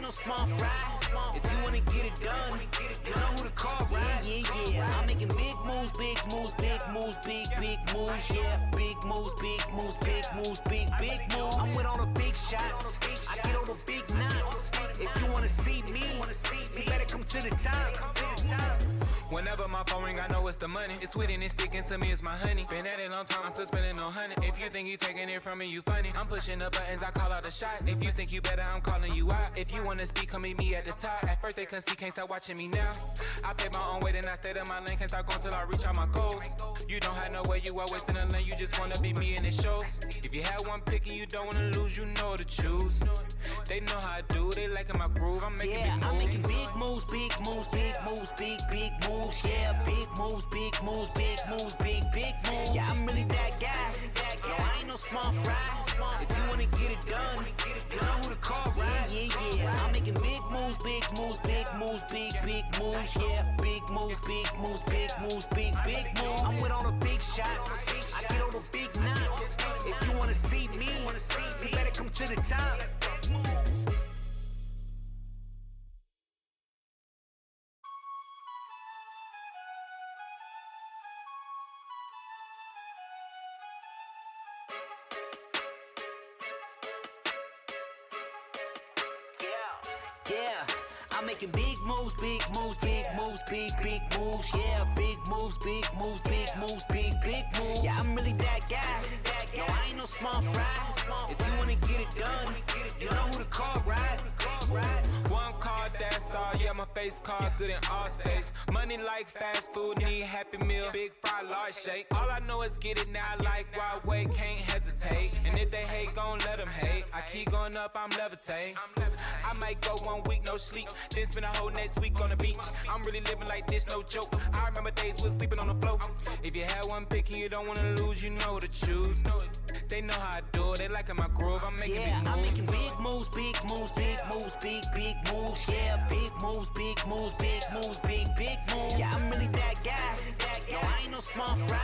no small fry. If you wanna get it done, you know who to call, right? Yeah. I'm making big moves, big moves, big moves, big moves, yeah. Big moves, big moves, big moves, big moves. I'm with all the big shots. I get all the big knots. If you wanna see me, you better come to the top. Whenever my phone ring, I know it's the money. It's sweet and it's sticking to me, it's my honey. Been at it a long time, I'm still spending on honey. If you think you taking it from me, you funny. I'm pushing the buttons, I call out the shots. If you think you better, I'm calling you out. If you wanna speak, come meet me at the top. At first they couldn't see, can't stop watching me now. I pay my own way, then I stayed in my lane. Can't stop going till I reach all my goals. You don't have no way, you always been a lane. You just wanna be me and it shows. If you had one pick and you don't wanna lose, you know to choose. They know how I do, they liking my groove. I'm making big moves. I'm making big moves, big moves, big moves, big moves, yeah. Big moves, big moves, big moves, big moves. Yeah, I'm really that guy. Yo, I ain't no small fry. If you wanna get it done, you know who to call, right? Yeah. I'm making big moves, big moves, big moves, big moves, yeah. Big moves, big moves, big moves, big moves. I'm with all the big shots. I get all the big knots. If you wanna see me, you better come to the top. Yeah, I'm making big moves, big moves, big moves, big moves, yeah. Big moves, big moves, big moves, big moves. Yeah, I'm really that guy. Yo, I ain't no small fry. If you wanna get it done, you know who to call, right? One card, that's all. Yeah, my face card, good in all states. Money like fast food, need happy meal. Big fry, large shake. All I know is get it now, like wild way, can't hesitate. And if they hate, gon' let them hate. I keep going up, I'm levitating. I might go 1 week, no sleep. Then spend a whole next week on the beach. I'm really living like this, no joke. I remember days we was sleeping on the floor. If you had one pick and you don't wanna lose, you know to choose. They know how I do it, they liking my groove. I'm making big moves. I'm making big moves, big moves, big moves, big moves, yeah. Big moves, big moves, big moves, big moves. Yeah, I'm really that guy. Yo, I ain't no small fry.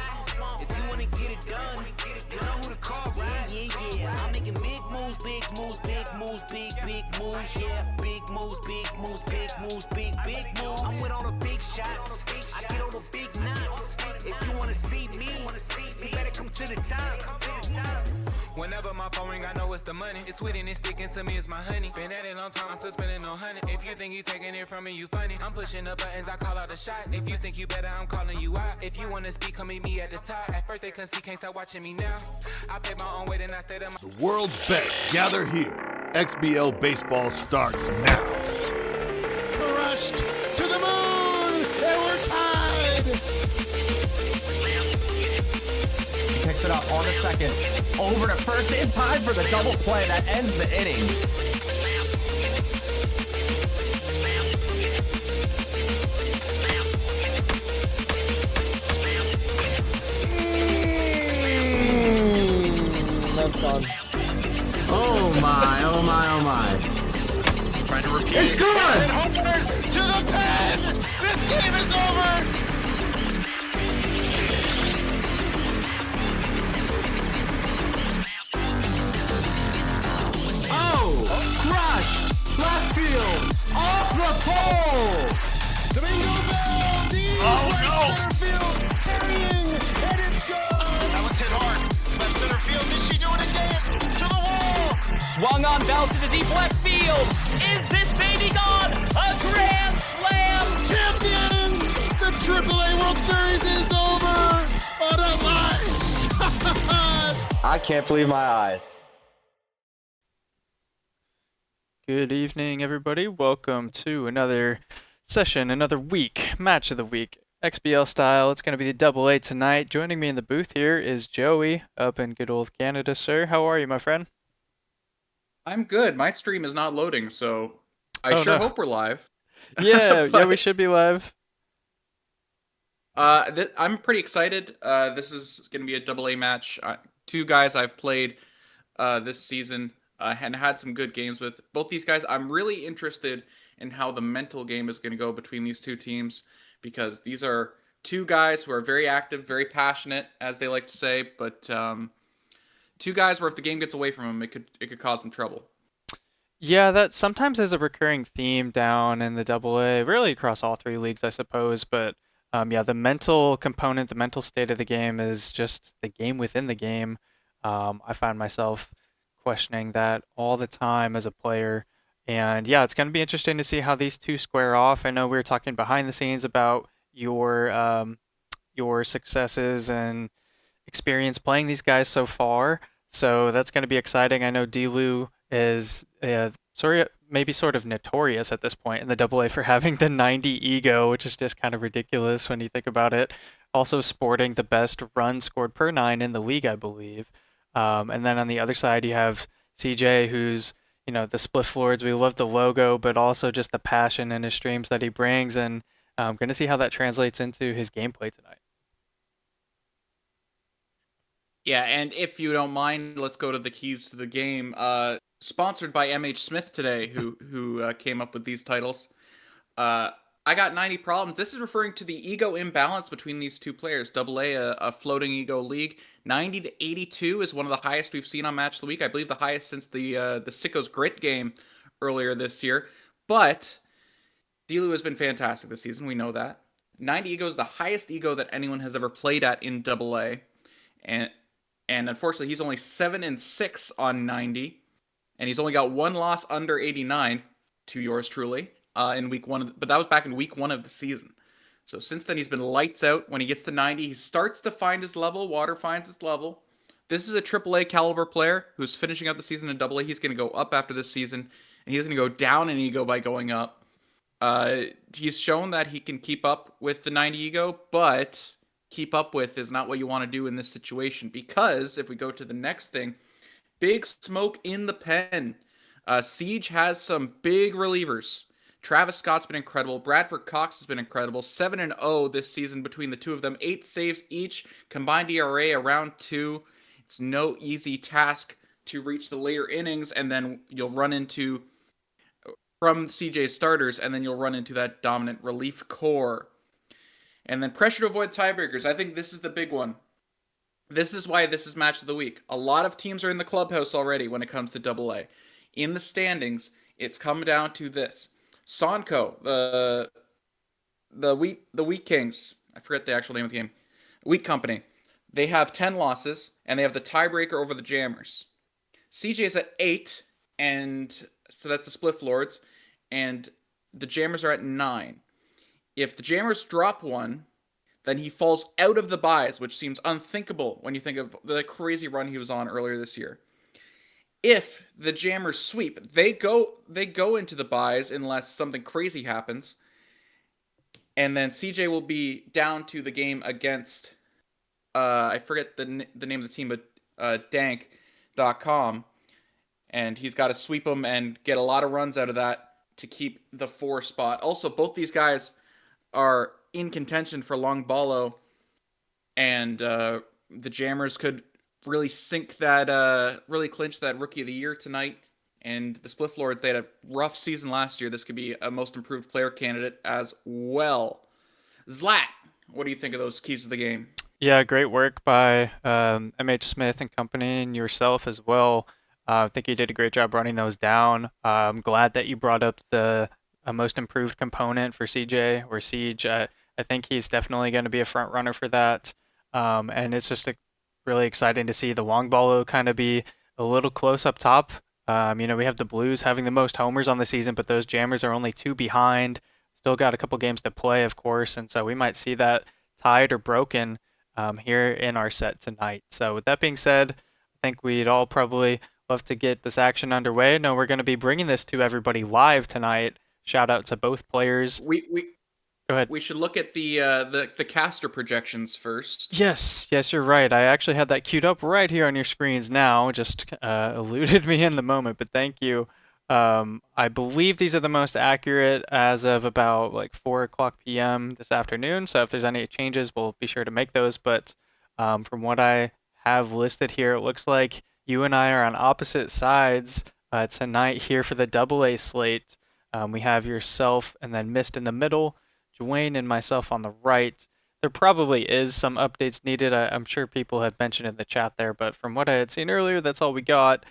If you wanna get it done, you know who to call, right? Yeah. I'm making big moves, big moves, big moves, big moves, yeah. Big moves, big moves, big moves, big moves. I'm with all the big shots. I get all the big knots. If you wanna see me, you better come to the top. Whenever my phone ring, I know it's the money. It's sweet and it's sticking to me, it's my honey. Been at it a long time, I'm still spending on honey. If you think you taking it from me, you funny. I'm pushing the buttons, I call out the shots. If you think you better, I'm calling you out. If you wanna speak, come meet me at the top. At first they couldn't see, can't stop watching me now. I pay my own way, then I stayed in my... The world's best gather here. XBL baseball starts now. It's crushed to the moon, and we're tied. Picks it up on the second. Over to first in time for the double play that ends the inning. That's gone. Oh my, oh my, oh my. Trying to repeat. It's good! Homeward to the pen! This game is over! Crushed! Left field! Off the pole! Domingo Bell, deep right center field, carrying, and it's gone! That was hit hard. Left center field, did she do it again? To the wall! Swung on Bell to the deep left field. Is this baby gone? A grand slam! Champion! The AAA World Series is over! What a line shot! I can't believe my eyes. Good evening, everybody. Welcome to another session, another week, match of the week, XBL style. It's going to be the AA tonight. Joining me in the booth here is Joey up in good old Canada, sir. How are you, my friend? I'm good. My stream is not loading, so I hope we're live. Yeah, yeah, we should be live. I'm pretty excited. This is going to be a AA match. Two guys I've played this season. And had some good games with both these guys. I'm really interested in how the mental game is going to go between these two teams, because these are two guys who are very active, very passionate, as they like to say, but two guys where if the game gets away from them, it could cause some trouble. Yeah, that sometimes is a recurring theme down in the Double A, really across all three leagues, I suppose. But yeah, the mental component, the mental state of the game is just the game within the game. I find myself questioning that all the time as a player. And yeah, it's going to be interesting to see how these two square off. I know we were talking behind the scenes about your successes and experience playing these guys so far. So that's going to be exciting. I know dlew is maybe sort of notorious at this point in the Double A for having the 90 ego, which is just kind of ridiculous when you think about it. Also sporting the best run scored per nine in the league, I believe. And then on the other side, you have CJ, who's the Spliff Lords. We love the logo, but also just the passion in his streams that he brings, and I'm going to see how that translates into his gameplay tonight. Yeah, and if you don't mind, let's go to the keys to the game. Sponsored by MH Smith today, who came up with these titles. I got 90 problems. This is referring to the ego imbalance between these two players. Double A, a floating ego league. 90 to 82 is one of the highest we've seen on Match of the Week. I believe the highest since the Sickos Grit game earlier this year. But dlew has been fantastic this season. We know that. 90 ego is the highest ego that anyone has ever played at in Double A, and unfortunately he's only 7-6 on 90, and he's only got one loss under 89 to yours truly in week one. But that was back in week one of the season. So since then he's been lights out. When he gets to 90, he starts to find his level. Water finds his level. This is a AAA caliber player who's finishing out the season in Double A. He's going to go up after this season, and he's going to go down in ego by going up. He's shown that he can keep up with the 90 ego, but keep up with is not what you want to do in this situation, because if we go to the next thing, big smoke in the pen. Siege has some big relievers. Travis Scott's been incredible. Bradford Cox has been incredible. 7-0 this season between the two of them. 8 saves each. Combined ERA around 2. It's no easy task to reach the later innings, and then you'll run into from CJ's starters, and then you'll run into that dominant relief core. And then pressure to avoid tiebreakers. I think this is the big one. This is why this is Match of the Week. A lot of teams are in the clubhouse already when it comes to Double A. In the standings, it's come down to this. Sonko, the Wheat Kings, I forget the actual name of the game, Wheat Company, they have 10 losses, and they have the tiebreaker over the Jammers. CJ's at 8, and so that's the Spliff Lords, and the Jammers are at 9. If the Jammers drop one, then he falls out of the buys, which seems unthinkable when you think of the crazy run he was on earlier this year. If the Jammers sweep, they go into the buys unless something crazy happens, and then CJ will be down to the game against I forget the name of the team, but dank.com, and he's got to sweep them and get a lot of runs out of that to keep the 4 spot. Also, both these guys are in contention for Long Ballo, and the Jammers could really clinch that Rookie of the Year tonight. And the Spliff Lords, they had a rough season last year. This could be a most improved player candidate as well. Zlat, what do you think of those keys to the game? Yeah, great work by MH Smith and company, and yourself as well. I think you did a great job running those down. I'm glad that you brought up the most improved component for CJ or Siege. I think he's definitely going to be a front runner for that. And it's just really exciting to see the Wongbalo kind of be a little close up top. We have the Blues having the most homers on the season, but those Jammers are only 2 behind. Still got a couple games to play, of course, and so we might see that tied or broken here in our set tonight. So with that being said, I think we'd all probably love to get this action underway. No, we're going to be bringing this to everybody live tonight. Shout out to both players. Go ahead. We should look at the caster projections first. Yes, you're right. I actually had that queued up right here on your screens now. Just eluded me in the moment, but thank you. I believe these are the most accurate as of about like 4 o'clock p.m. this afternoon. So if there's any changes, we'll be sure to make those. But from what I have listed here, it looks like you and I are on opposite sides tonight here for the Double A slate. We have yourself and then Mist in the middle, Dwayne and myself on the right. There probably is some updates needed. I'm sure people have mentioned in the chat there, but from what I had seen earlier, that's all we got.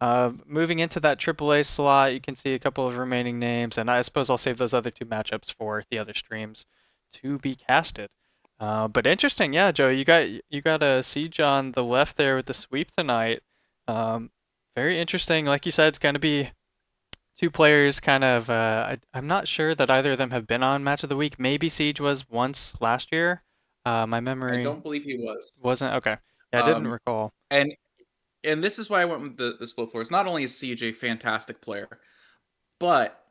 Moving into that AAA slot, you can see a couple of remaining names, and I suppose I'll save those other two matchups for the other streams to be casted. But interesting, yeah, Joe, you got a Siege on the left there with the sweep tonight. Very interesting. Like you said, it's going to be two players kind of. I'm not sure that either of them have been on Match of the Week. Maybe Siege was once last year. My I memory don't believe he was. wasn't okay. Yeah, I didn't recall. And this is why I went with the split floors. Not only is CJ a fantastic player, but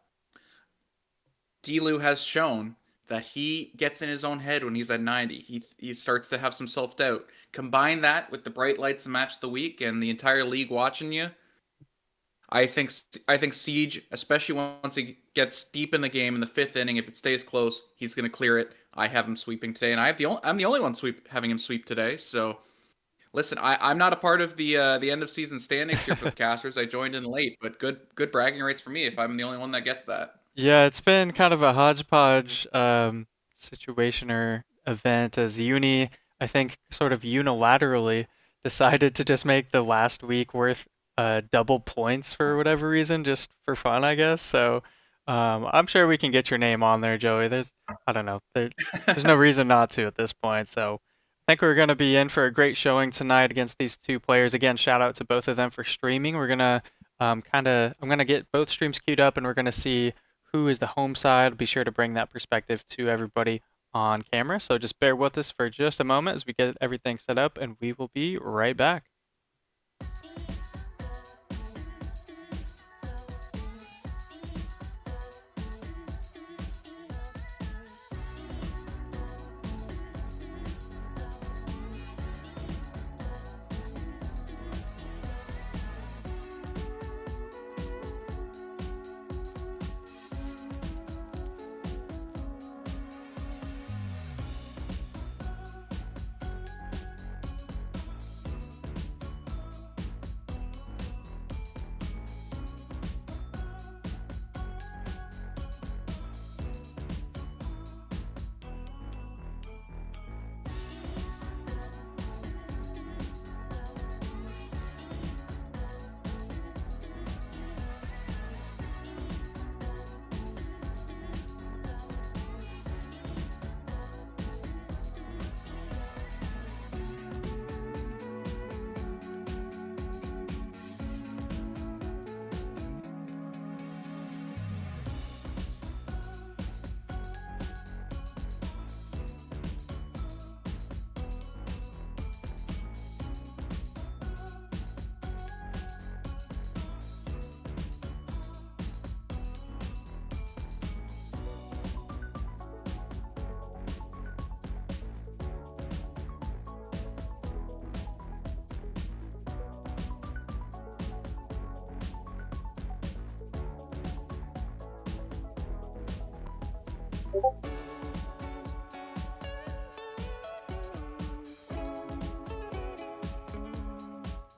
dlew has shown that he gets in his own head when he's at 90. He starts to have some self-doubt. Combine that with the bright lights of Match of the Week and the entire league watching you. I think Siege, especially once he gets deep in the game in the 5th inning, if it stays close, he's going to clear it. I have him sweeping today, and I'm the only one having him sweep today. So, listen, I'm not a part of the end of season standings here for the casters. I joined in late, but good bragging rights for me if I'm the only one that gets that. Yeah, it's been kind of a hodgepodge situation or event as Uni, I think, sort of unilaterally decided to just make the last week worth double points for whatever reason, just for fun, I guess. So I'm sure we can get your name on there, Joey. I don't know, there's no reason not to at this point. So I think we're going to be in for a great showing tonight against these two players. Again, shout out to both of them for streaming. We're gonna I'm gonna get both streams queued up, and we're gonna see who is the home side. Be sure to bring that perspective to everybody on camera. So just bear with us for just a moment as we get everything set up, and we will be right back.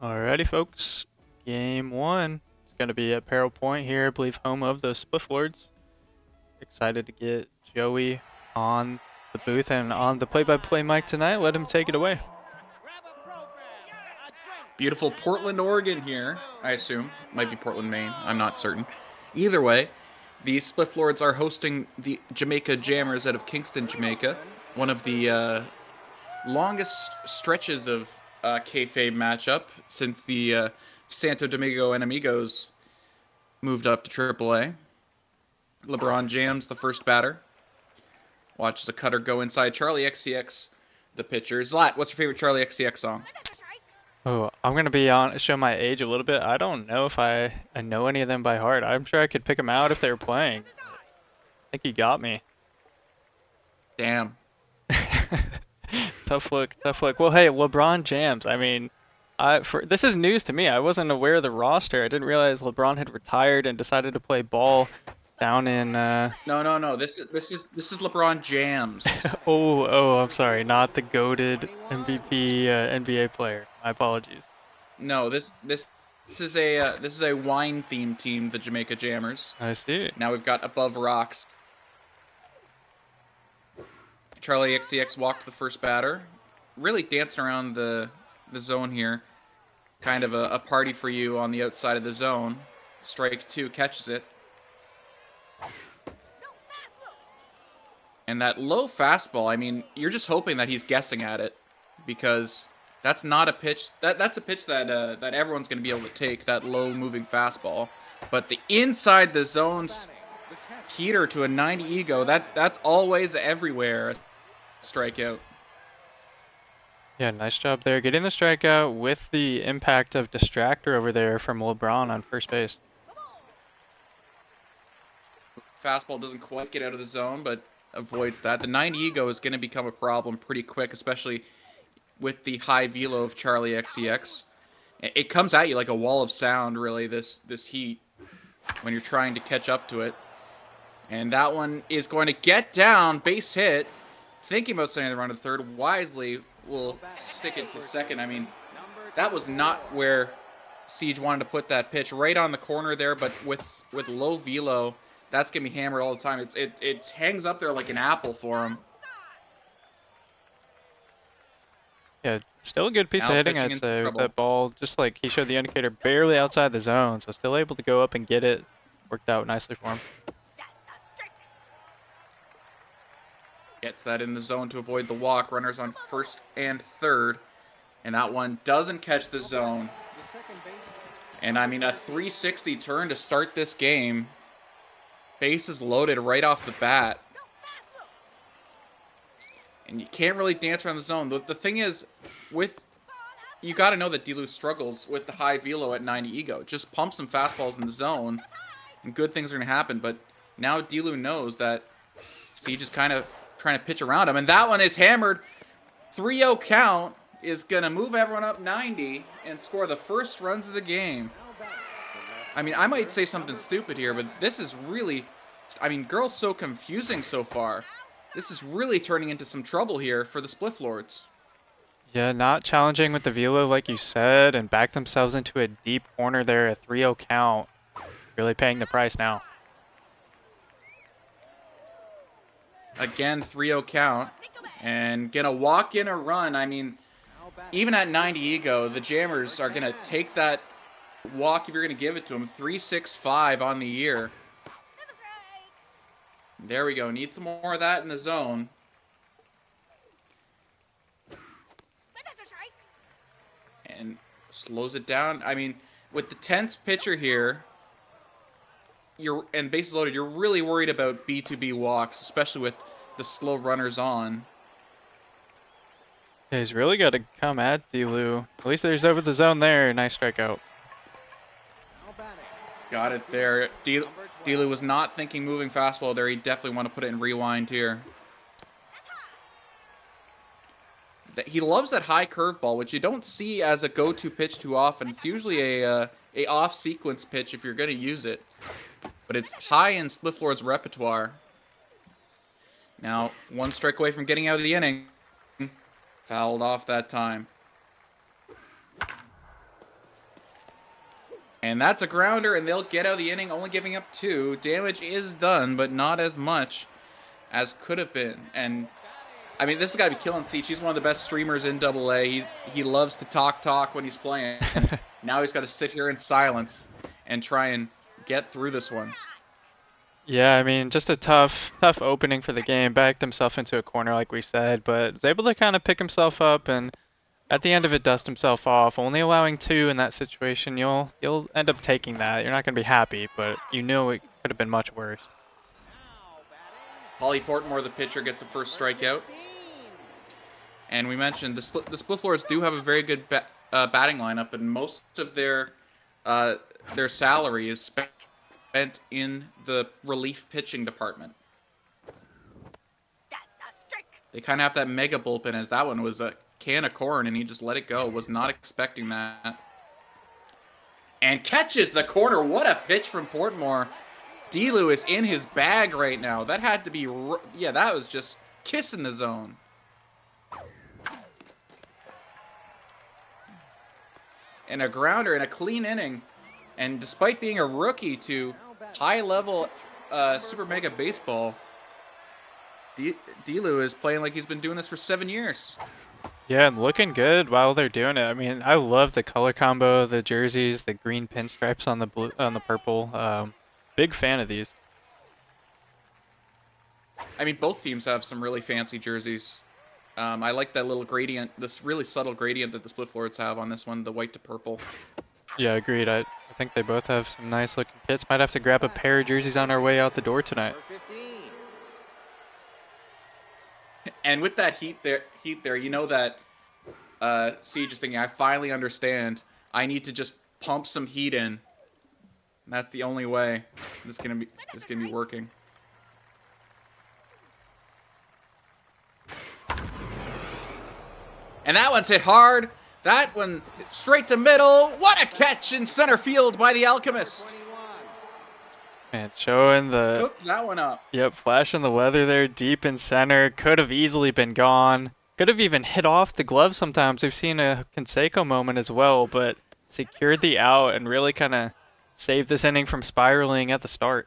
Alrighty, folks. Game 1. It's going to be at Peril Point here, I believe home of the Spliff Lords. Excited to get Joey on the booth and on the play-by-play mic tonight. Let him take it away. Beautiful Portland, Oregon here, I assume. Might be Portland, Maine. I'm not certain. Either way, the Spliff Lords are hosting the Jamaica Jammers out of Kingston, Jamaica. One of the longest stretches of kayfabe matchup since the Santo Domingo Enemigos moved up to AAA. LeBron jams the first batter. Watches the cutter go inside. Charlie XCX, the pitcher. Zlat, what's your favorite Charlie XCX song? Oh, I'm going to be show my age a little bit. I don't know if I know any of them by heart. I'm sure I could pick them out if they were playing. I think you got me. Damn. Tough look. Well, hey, LeBron jams. I mean, this is news to me. I wasn't aware of the roster. I didn't realize LeBron had retired and decided to play ball down in. No. This is LeBron jams. Oh, I'm sorry. Not the goated MVP NBA player. My apologies. No, this is a wine themed team, the Jamaica Jammers. I see. Now we've got Above Rocks. Charlie XCX walked the first batter. Really dancing around the zone here. kind of a party for you on the outside of the zone. Strike 2, catches it. And that low fastball, I mean, you're just hoping that he's guessing at it, because that's not a pitch. That's a pitch that that everyone's going to be able to take, that low moving fastball. But the inside the zone's heater to a 90 ego, that's always everywhere a strikeout. Yeah, nice job there. Getting the strikeout with the impact of distractor over there from LeBron on first base. Fastball doesn't quite get out of the zone, but avoids that. The 90 ego is going to become a problem pretty quick, especially with the high velo of Charlie XCX. It comes at you like a wall of sound, really, this heat, when you're trying to catch up to it. And that one is going to get down, base hit. Thinking about sending the run to third, wisely will stick it to second. I mean, that was not where Siege wanted to put that pitch. Right on the corner there, but with low velo, that's going to be hammered all the time. It hangs up there like an apple for him. Yeah, still a good piece of hitting, I'd say. With that ball, just like he showed the indicator, barely outside the zone, so still able to go up and get it. Worked out nicely for him. Gets that in the zone to avoid the walk. Runners on first and third. And that one doesn't catch the zone. And I mean, a 360 turn to start this game. Bases loaded right off the bat. And you can't really dance around the zone. The thing is, you got to know that dlew struggles with the high velo at 90 ego. Just pump some fastballs in the zone, and good things are going to happen. But now dlew knows that Siege is kind of trying to pitch around him. And that one is hammered. 3-0 count is going to move everyone up 90 and score the first runs of the game. I mean, I might say something stupid here, but this is really... I mean, Girl's so confusing so far. This is really turning into some trouble here for the Spliff Lords. Yeah, not challenging with the velo like you said, and back themselves into a deep corner there, a 3-0 count. Really paying the price now. Again, 3-0 count. And gonna walk in a run. I mean, even at 90 ego, the Jammers are gonna take that walk if you're gonna give it to them. 3.65 on the year. There we go. Need some more of that in the zone. And slows it down. I mean, with the tense pitcher here, and bases loaded, you're really worried about B2B walks, especially with the slow runners on. Yeah, he's really got to come at dlew. At least there's over the zone there. Nice strikeout. Got it there. dlew was not thinking moving fastball there. He definitely want to put it in rewind here. He loves that high curveball, which you don't see as a go-to pitch too often. It's usually a off-sequence pitch if you're going to use it. But it's high in Spliff Lord's repertoire. Now, one strike away from getting out of the inning. Fouled off that time. And that's a grounder, and they'll get out of the inning, only giving up 2. Damage is done, but not as much as could have been. And, I mean, this has got to be killing Siege. He's one of the best streamers in AA. He loves to talk when he's playing. Now he's got to sit here in silence and try and get through this one. Yeah, I mean, just a tough opening for the game. Backed himself into a corner, like we said, but was able to kind of pick himself up and at the end of it dust himself off. Only allowing 2 in that situation, you'll end up taking that. You're not going to be happy, but you know it could have been much worse. Paulie Portmore, the pitcher, gets the first strikeout. And we mentioned the Spliff Lords do have a very good batting lineup, and most of their salary is spent in the relief pitching department. They kind of have that mega bullpen, as that one was a can of corn, and he just let it go. Was not expecting that. And catches the corner. What a pitch from Portmore. dlew is in his bag right now. That had to be... Yeah, that was just kissing the zone. And a grounder and a clean inning. And despite being a rookie to high-level Super Mega Baseball, dlew is playing like he's been doing this for 7 years. Yeah, and looking good while they're doing it. I mean, I love the color combo, the jerseys, the green pinstripes on the blue, on the purple. Big fan of these. I mean, both teams have some really fancy jerseys. I like that little gradient, this really subtle gradient that the split floors have on this one, the white to purple. Yeah, agreed. I think they both have some nice looking kits. Might have to grab a pair of jerseys on our way out the door tonight. And with that heat there, you know that Siege is thinking, I finally understand. I need to just pump some heat in. And that's the only way this is gonna be working. And that one's hit hard. That one straight to middle. What a catch in center field by the Alchemist. Man, showing the... Took that one up. Yep, flashing the weather there deep in center. Could have easily been gone. Could have even hit off the glove sometimes. We've seen a Canseco moment as well, but secured the out and really kind of saved this inning from spiraling at the start.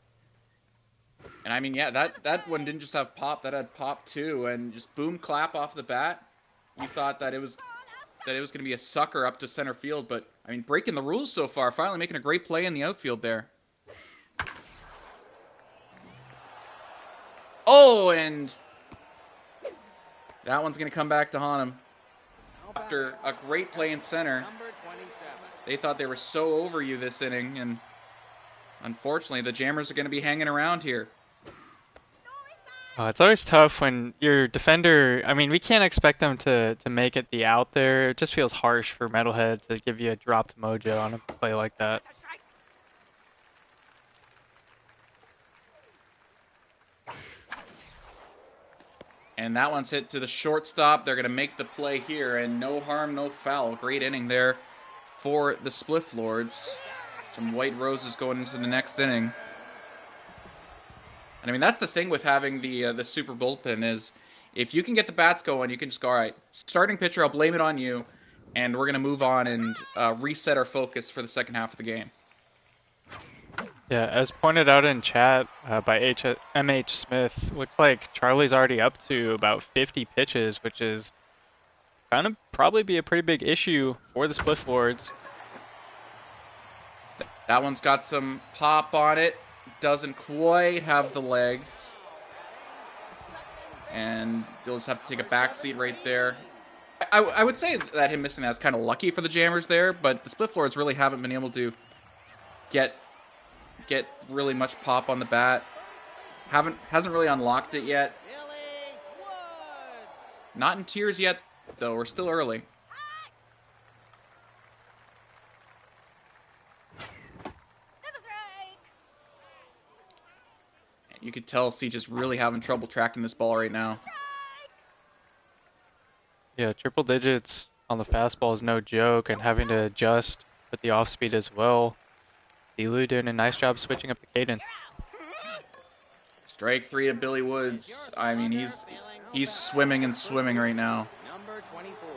And I mean, yeah, that one didn't just have pop. That had pop too. And just boom, clap off the bat. You thought that it was going to be a sucker up to center field, but I mean, breaking the rules so far, finally making a great play in the outfield there. Oh, and that one's going to come back to haunt him. After a great play in center, they thought they were so over you this inning, and unfortunately, the Jammers are going to be hanging around here. It's always tough when your defender, I mean, we can't expect them to make it the out there. It just feels harsh for Metalhead to give you a dropped mojo on a play like that. And that one's hit to the shortstop. They're going to make the play here, and no harm, no foul. Great inning there for the Spliff Lords. Some white roses going into the next inning. And I mean, that's the thing with having the super bullpen is if you can get the bats going, you can just go, all right, starting pitcher, I'll blame it on you, and we're going to move on and reset our focus for the second half of the game. Yeah, as pointed out in chat by MH Smith, looks like Charlie's already up to about 50 pitches, which is going to probably be a pretty big issue for the Spliff Lords. That one's got some pop on it. Doesn't quite have the legs. And you'll just have to take a back seat right there. I would say that him missing that is kind of lucky for the Jammers there, but the Spliff Lords really haven't been able to get really much pop on the bat. Hasn't really unlocked it yet. Not in tears yet, though. We're still early. You could tell Siege is really having trouble tracking this ball right now. Yeah, triple digits on the fastball is no joke, and having to adjust with the off speed as well. dlew doing a nice job switching up the cadence. Strike 3 to Billy Woods. I mean, he's swimming and swimming right now.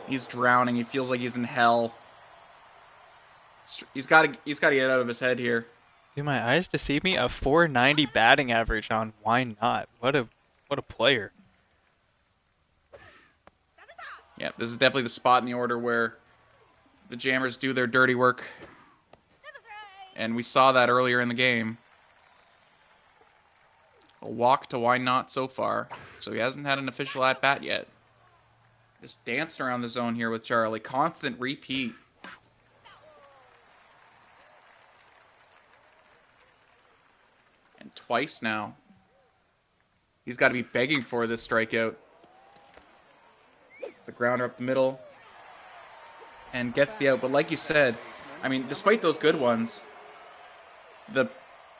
He's drowning. He feels like he's in hell. He's got to get out of his head here. Do my eyes deceive me? A 490 batting average on Why Not? What a player. Yeah, this is definitely the spot in the order where the Jammers do their dirty work. And we saw that earlier in the game. A walk to Why Not so far. So he hasn't had an official at-bat yet. Just dancing around the zone here with Charlie. Constant repeat. And twice now. He's got to be begging for this strikeout. The grounder up the middle. And gets the out. But like you said, I mean, despite those good ones, the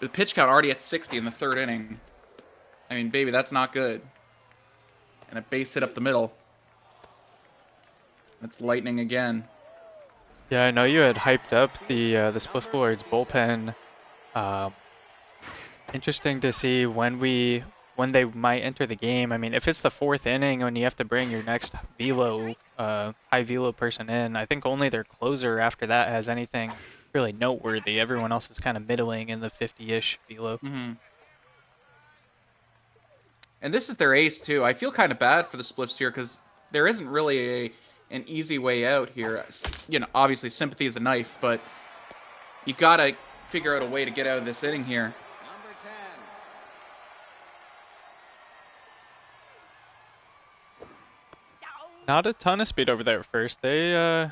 pitch count already at 60 in the third inning. I mean, baby, that's not good. And a base hit up the middle. That's lightning again. Yeah, I know you had hyped up the Spliff Lords bullpen. Interesting to see when they might enter the game. I mean, if it's the fourth inning when you have to bring your next high velo person in, I think only their closer after that has anything really noteworthy. Everyone else is kind of middling in the 50-ish velo. Mm-hmm. And this is their ace too. I feel kind of bad for the Spliffs here because there isn't really a an easy way out here. You know, obviously sympathy is a knife, but you gotta figure out a way to get out of this inning here. Not a ton of speed over there at first. They're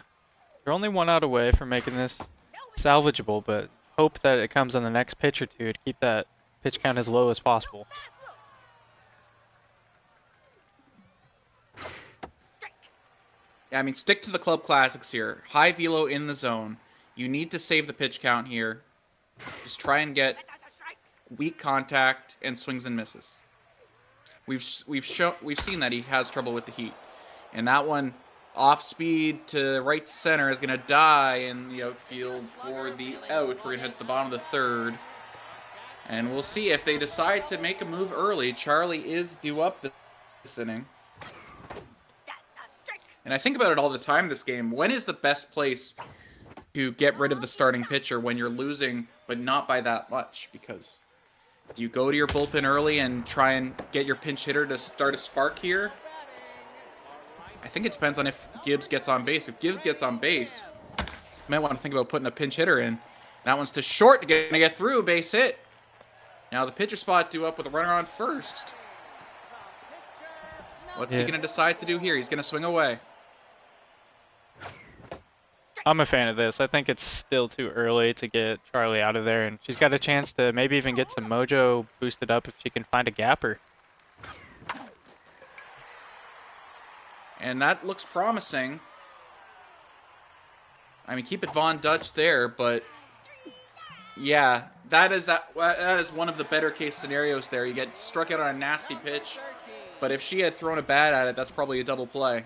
only 1 out away from making this salvageable, but hope that it comes on the next pitch or two to keep that pitch count as low as possible. Yeah, I mean, stick to the club classics here. High velo in the zone. You need to save the pitch count here. Just try and get weak contact and swings and misses. We've seen that he has trouble with the heat. And that one, off speed to right center, is going to die in the outfield for the out. We're going to hit the bottom of the third. And we'll see if they decide to make a move early. Charlie is due up this inning. And I think about it all the time this game. When is the best place to get rid of the starting pitcher when you're losing, but not by that much? Because do you go to your bullpen early and try and get your pinch hitter to start a spark here? I think it depends on if Gibbs gets on base. If Gibbs gets on base, you might want to think about putting a pinch hitter in. That one's too short to get through. Base hit. Now the pitcher spot due up with a runner on first. What's he going to decide to do here? He's going to swing away. I'm a fan of this. I think it's still too early to get Charlie out of there, and she's got a chance to maybe even get some mojo boosted up if she can find a gapper. And that looks promising. I mean, keep it Von Dutch there, but yeah, that is one of the better case scenarios there. You get struck out on a nasty pitch, but if she had thrown a bat at it, that's probably a double play.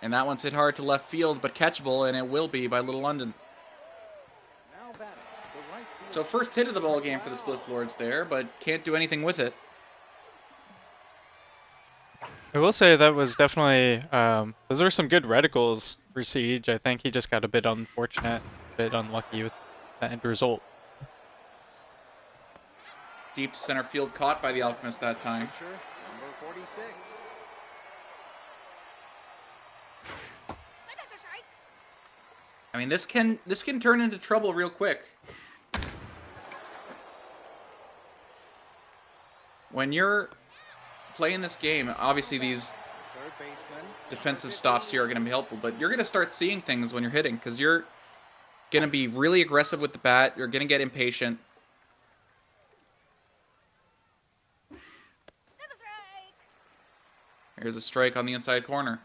And that one's hit hard to left field, but catchable, and it will be by Little London. So first hit of the ball game for the Split Lords there, but can't do anything with it. I will say that was definitely, those were some good reticles for Siege. I think he just got a bit unfortunate, a bit unlucky with the end result. Deep center field caught by the Alchemist that time. Number 46. I mean, this can turn into trouble real quick. When you're playing this game, obviously these defensive stops here are going to be helpful, but you're going to start seeing things when you're hitting because you're going to be really aggressive with the bat. You're going to get impatient. Here's a strike on the inside corner.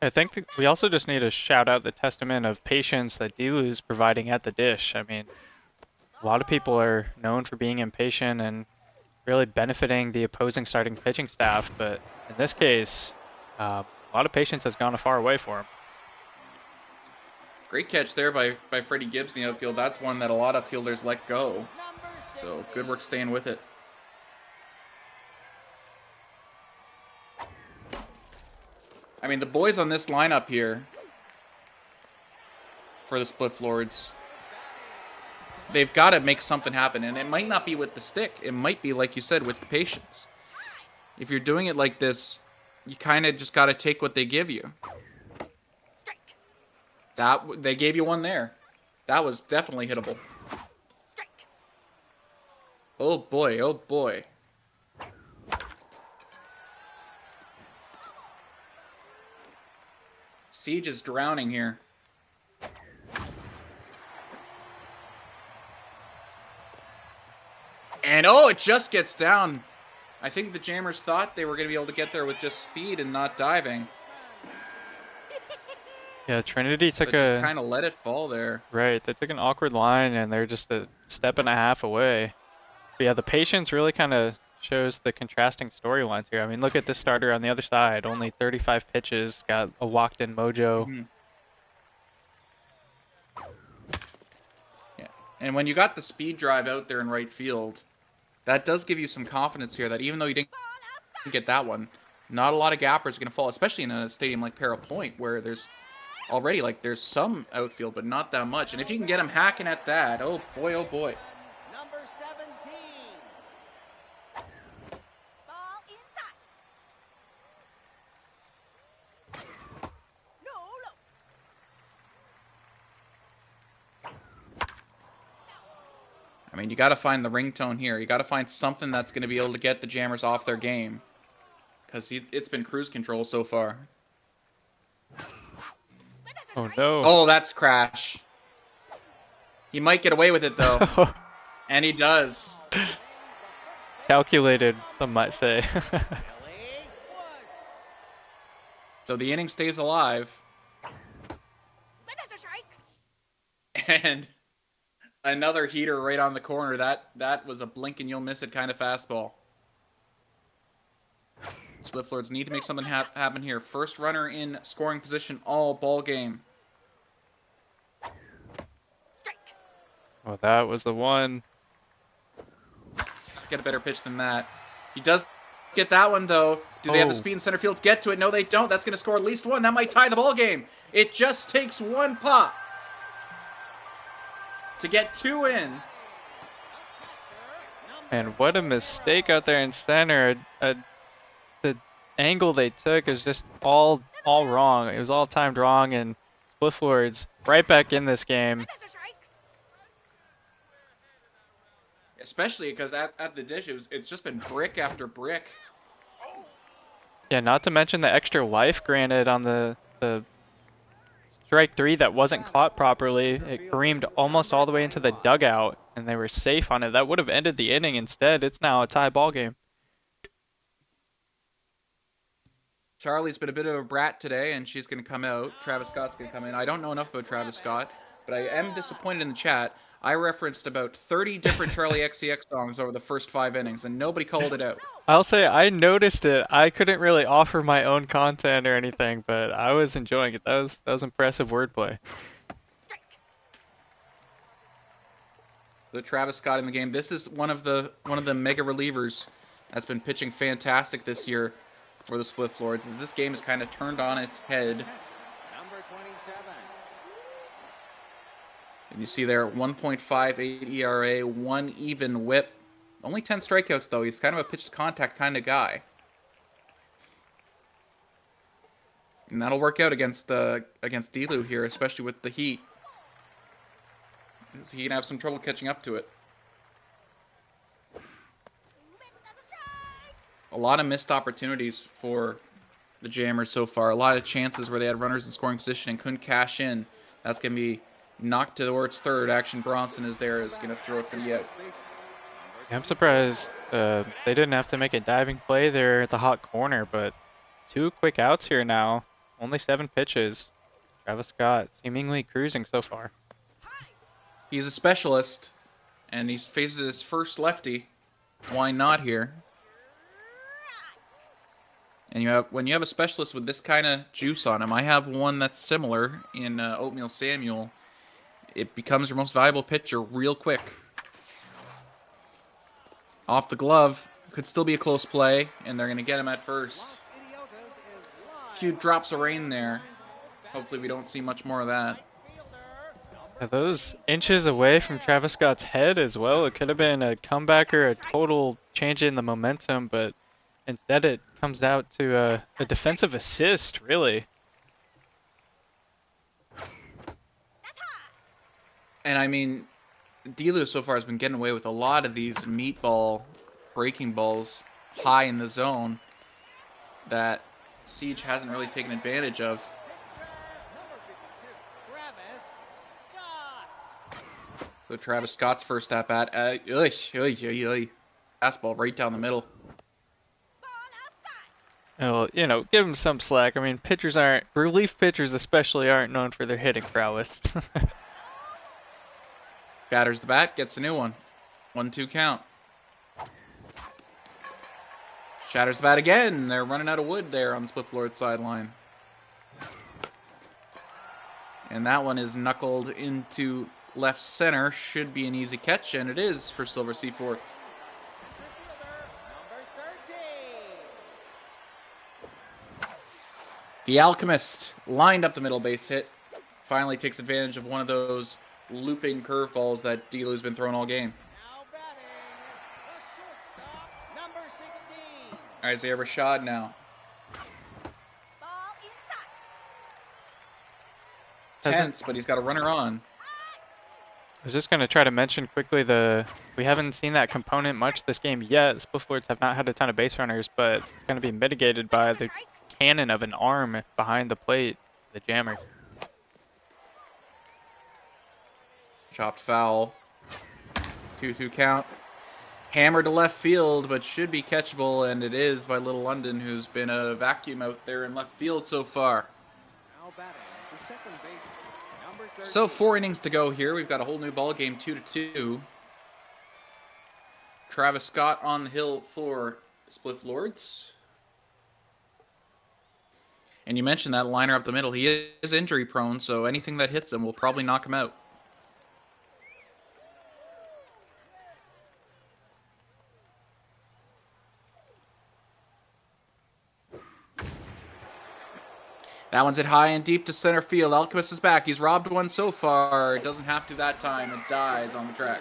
I think we also just need to shout out the testament of patience that dlew is providing at the dish. I mean, a lot of people are known for being impatient and really benefiting the opposing starting pitching staff, but in this case, a lot of patience has gone a far way for him. Great catch there by Freddie Gibbs in the outfield. That's one that a lot of fielders let go. So good work staying with it. I mean, the boys on this lineup here for the Split Lords, they've got to make something happen. And it might not be with the stick. It might be, like you said, with the patience. If you're doing it like this, you kind of just got to take what they give you. They gave you one there. That was definitely hittable. Oh, boy. Oh, boy. Siege is drowning here. And oh, it just gets down. I think the Jammers thought they were going to be able to get there with just speed and not diving. Yeah, Trinity took just kind of let it fall there. Right, they took an awkward line and they're just a step and a half away. But yeah, the patience really kind of shows the contrasting storylines here. I mean, look at this starter on the other side. Only 35 pitches, got a walked-in mojo. Mm-hmm. Yeah, and when you got the speed drive out there in right field, that does give you some confidence here that even though you didn't get that one, not a lot of gappers are going to fall, especially in a stadium like Para Point where there's already, there's some outfield, but not that much. And if you can get them hacking at that, oh boy, oh boy. Number 17. mean, you got to find the ringtone here. You got to find something that's going to be able to get the Jammers off their game. Because it's been cruise control so far. Oh, no. Oh, that's Crash. He might get away with it, though. And he does. Calculated, some might say. So the inning stays alive. And another heater right on the corner. That was a blink and you'll miss it kind of fastball. Swift need to make something happen here. First runner in scoring position all ball game. Well, that was the one. Get a better pitch than that. He does get that one, though. Do they have the speed in center field to get to it? No, they don't. That's going to score at least one. That might tie the ball game. It just takes one pop to get 2 in. And what a mistake out there in center. The angle they took is just all wrong. It was all timed wrong, and Splifflord's right back in this game. Especially because at the dish, it's just been brick after brick. Yeah, not to mention the extra life granted on the strike 3 that wasn't caught properly. It careened almost all the way into the dugout, and they were safe on it. That would have ended the inning. Instead, it's now a tie ball game. Charlie's been a bit of a brat today, and she's going to come out. Travis Scott's going to come in. I don't know enough about Travis Scott, but I am disappointed in the chat. I referenced about 30 different Charlie XCX songs over the first 5 innings, and nobody called it out. I'll say I noticed it. I couldn't really offer my own content or anything, but I was enjoying it. That was impressive wordplay. So Travis Scott in the game. This is one of the mega relievers that's been pitching fantastic this year for the Split Lords. This game is kind of turned on its head. Number 27. And you see there, 1.58 ERA, 1 even whip. Only 10 strikeouts, though. He's kind of a pitch-to-contact kind of guy. And that'll work out against dlew here, especially with the heat. Because he can have some trouble catching up to it. A lot of missed opportunities for the Jammers so far. A lot of chances where they had runners in scoring position and couldn't cash in. That's going to be knocked towards third. Action Bronson is going to throw it for the out. Yeah, I'm surprised they didn't have to make a diving play there at the hot corner, but 2 quick outs here now. Only 7 pitches. Travis Scott seemingly cruising so far. He's a specialist, and he faces his first lefty. Why not here? And when you have a specialist with this kind of juice on him, I have one that's similar in Oatmeal Samuel. It becomes your most valuable pitcher real quick. Off the glove, could still be a close play, and they're going to get him at first. A few drops of rain there. Hopefully we don't see much more of that. Are those inches away from Travis Scott's head as well? It could have been a comeback or a total change in the momentum, but instead it comes out to a defensive assist, really. And I mean, dlew so far has been getting away with a lot of these meatball breaking balls high in the zone that Siege hasn't really taken advantage of. So Travis Scott's first at bat. Fastball right down the middle. Well, you know, give him some slack. I mean, relief pitchers especially aren't known for their hitting prowess. Batters the bat, gets a new one. 1-2 count. Shatters the bat again. They're running out of wood there on the Split Lord sideline. And that one is knuckled into left center. Should be an easy catch, and it is for Silver C4. The Alchemist lined up the middle base hit. Finally takes advantage of one of those looping curveballs that dlew's been throwing all game. Now batting, the shortstop, number 16. Isaiah Rashad now. Tense, but he's got a runner on. I was just going to try to mention quickly we haven't seen that component much this game yet. Split floors have not had a ton of base runners, but it's going to be mitigated by the cannon of an arm behind the plate, the jammer. Chopped foul. 2-2 count. Hammer to left field, but should be catchable, and it is by Little London, who's been a vacuum out there in left field so far. So 4 innings to go here. We've got a whole new ball game, 2-2. Travis Scott on the hill for Spliff Lords. And you mentioned that liner up the middle. He is injury prone, so anything that hits him will probably knock him out. That one's hit high and deep to center field. Alchemist is back. He's robbed one so far. Doesn't have to that time. It dies on the track.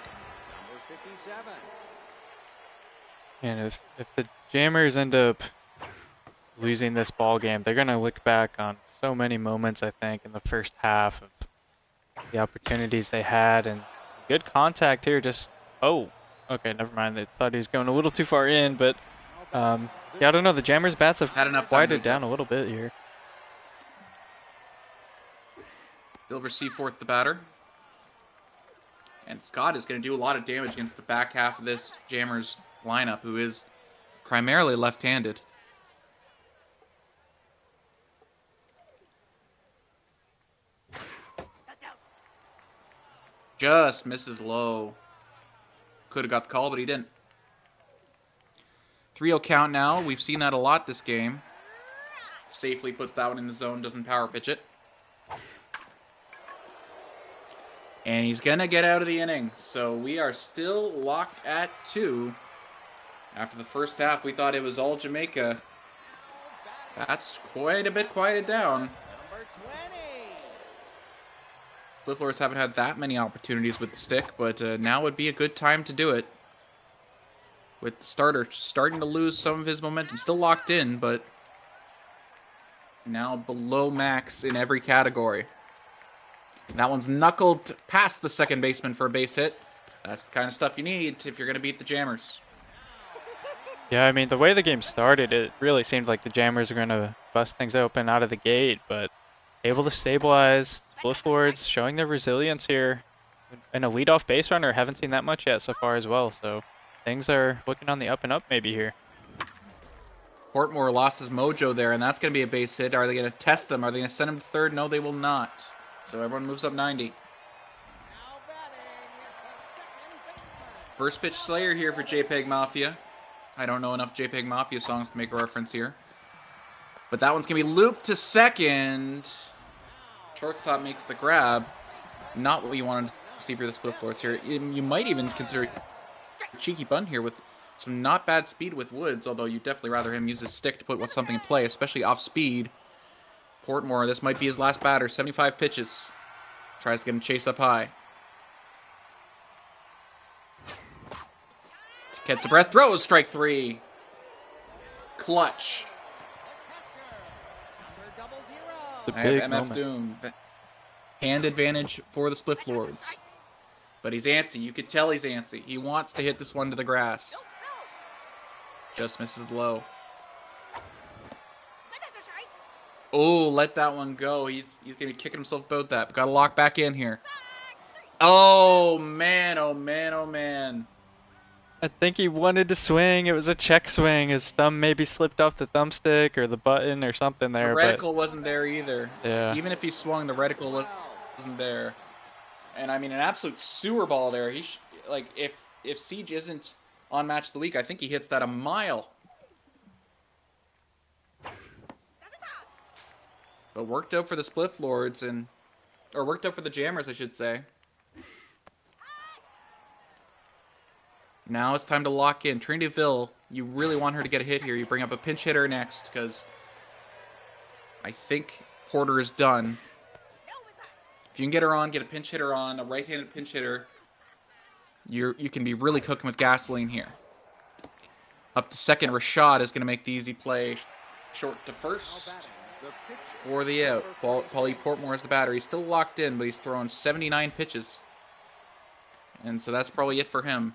And if the Jammers end up losing this ball game, they're going to look back on so many moments, I think, in the first half of the opportunities they had. And good contact here. Oh, okay, never mind. They thought he was going a little too far in, but yeah, I don't know. The Jammers' bats have had enough quieted down a little bit here. Silver Seaforth, the batter. And Scott is going to do a lot of damage against the back half of this Jammers lineup, who is primarily left-handed. Just misses low. Could have got the call, but he didn't. 3-0 count now. We've seen that a lot this game. Safely puts that one in the zone, doesn't power pitch it. And he's going to get out of the inning. So we are still locked at 2. After the first half, we thought it was all Jamaica. That's quite a bit quieted down. Spliff Lords haven't had that many opportunities with the stick, but now would be a good time to do it. With the starter starting to lose some of his momentum. Still locked in, but now below max in every category. That one's knuckled past the second baseman for a base hit. That's the kind of stuff you need if you're going to beat the Jammers. Yeah, I mean, the way the game started, it really seemed like the Jammers are going to bust things open out of the gate, but able to stabilize. Spliff Lords showing their resilience here. And a leadoff base runner, haven't seen that much yet so far as well, so things are looking on the up and up maybe here. Portmore lost his mojo there, and that's going to be a base hit. Are they going to test him? Are they going to send him to third? No, they will not. So everyone moves up 90. First pitch Slayer here for JPEG Mafia. I don't know enough JPEG Mafia songs to make a reference here. But that one's going to be looped to second. Shortstop makes the grab. Not what you wanted to see for the Spliff Lords here. You might even consider a cheeky bunt here with some not bad speed with Woods, although you'd definitely rather him use his stick to put something in play, especially off speed. Portmore, this might be his last batter. 75 pitches. Tries to get him chase up high. Gets a breath, throws, strike 3. Clutch. It's a I big have MF moment. Doom. Hand advantage for the Spliff Lords. But he's antsy. You could tell he's antsy. He wants to hit this one to the grass. Just misses low. Oh, let that one go. He's going to be kicking himself about that. Got to lock back in here. Oh, man. Oh, man. Oh, man. I think he wanted to swing. It was a check swing. His thumb maybe slipped off the thumbstick or the button or something there. The reticle wasn't there either. Yeah. Even if he swung, the reticle wasn't there. And, I mean, an absolute sewer ball there. Like, if Siege isn't on Match of the Week, I think he hits that a mile. But worked out for the Spliff Lords, or worked out for the Jammers, I should say. Now it's time to lock in. Trinityville, you really want her to get a hit here. You bring up a pinch hitter next, because I think Porter is done. If you can get her on, get a pinch hitter on, a right-handed pinch hitter, you can be really cooking with gasoline here. Up to second, Rashad is going to make the easy play. Short to first for the out. Paulie Portmore is the batter. He's still locked in, but he's thrown 79 pitches. And so that's probably it for him.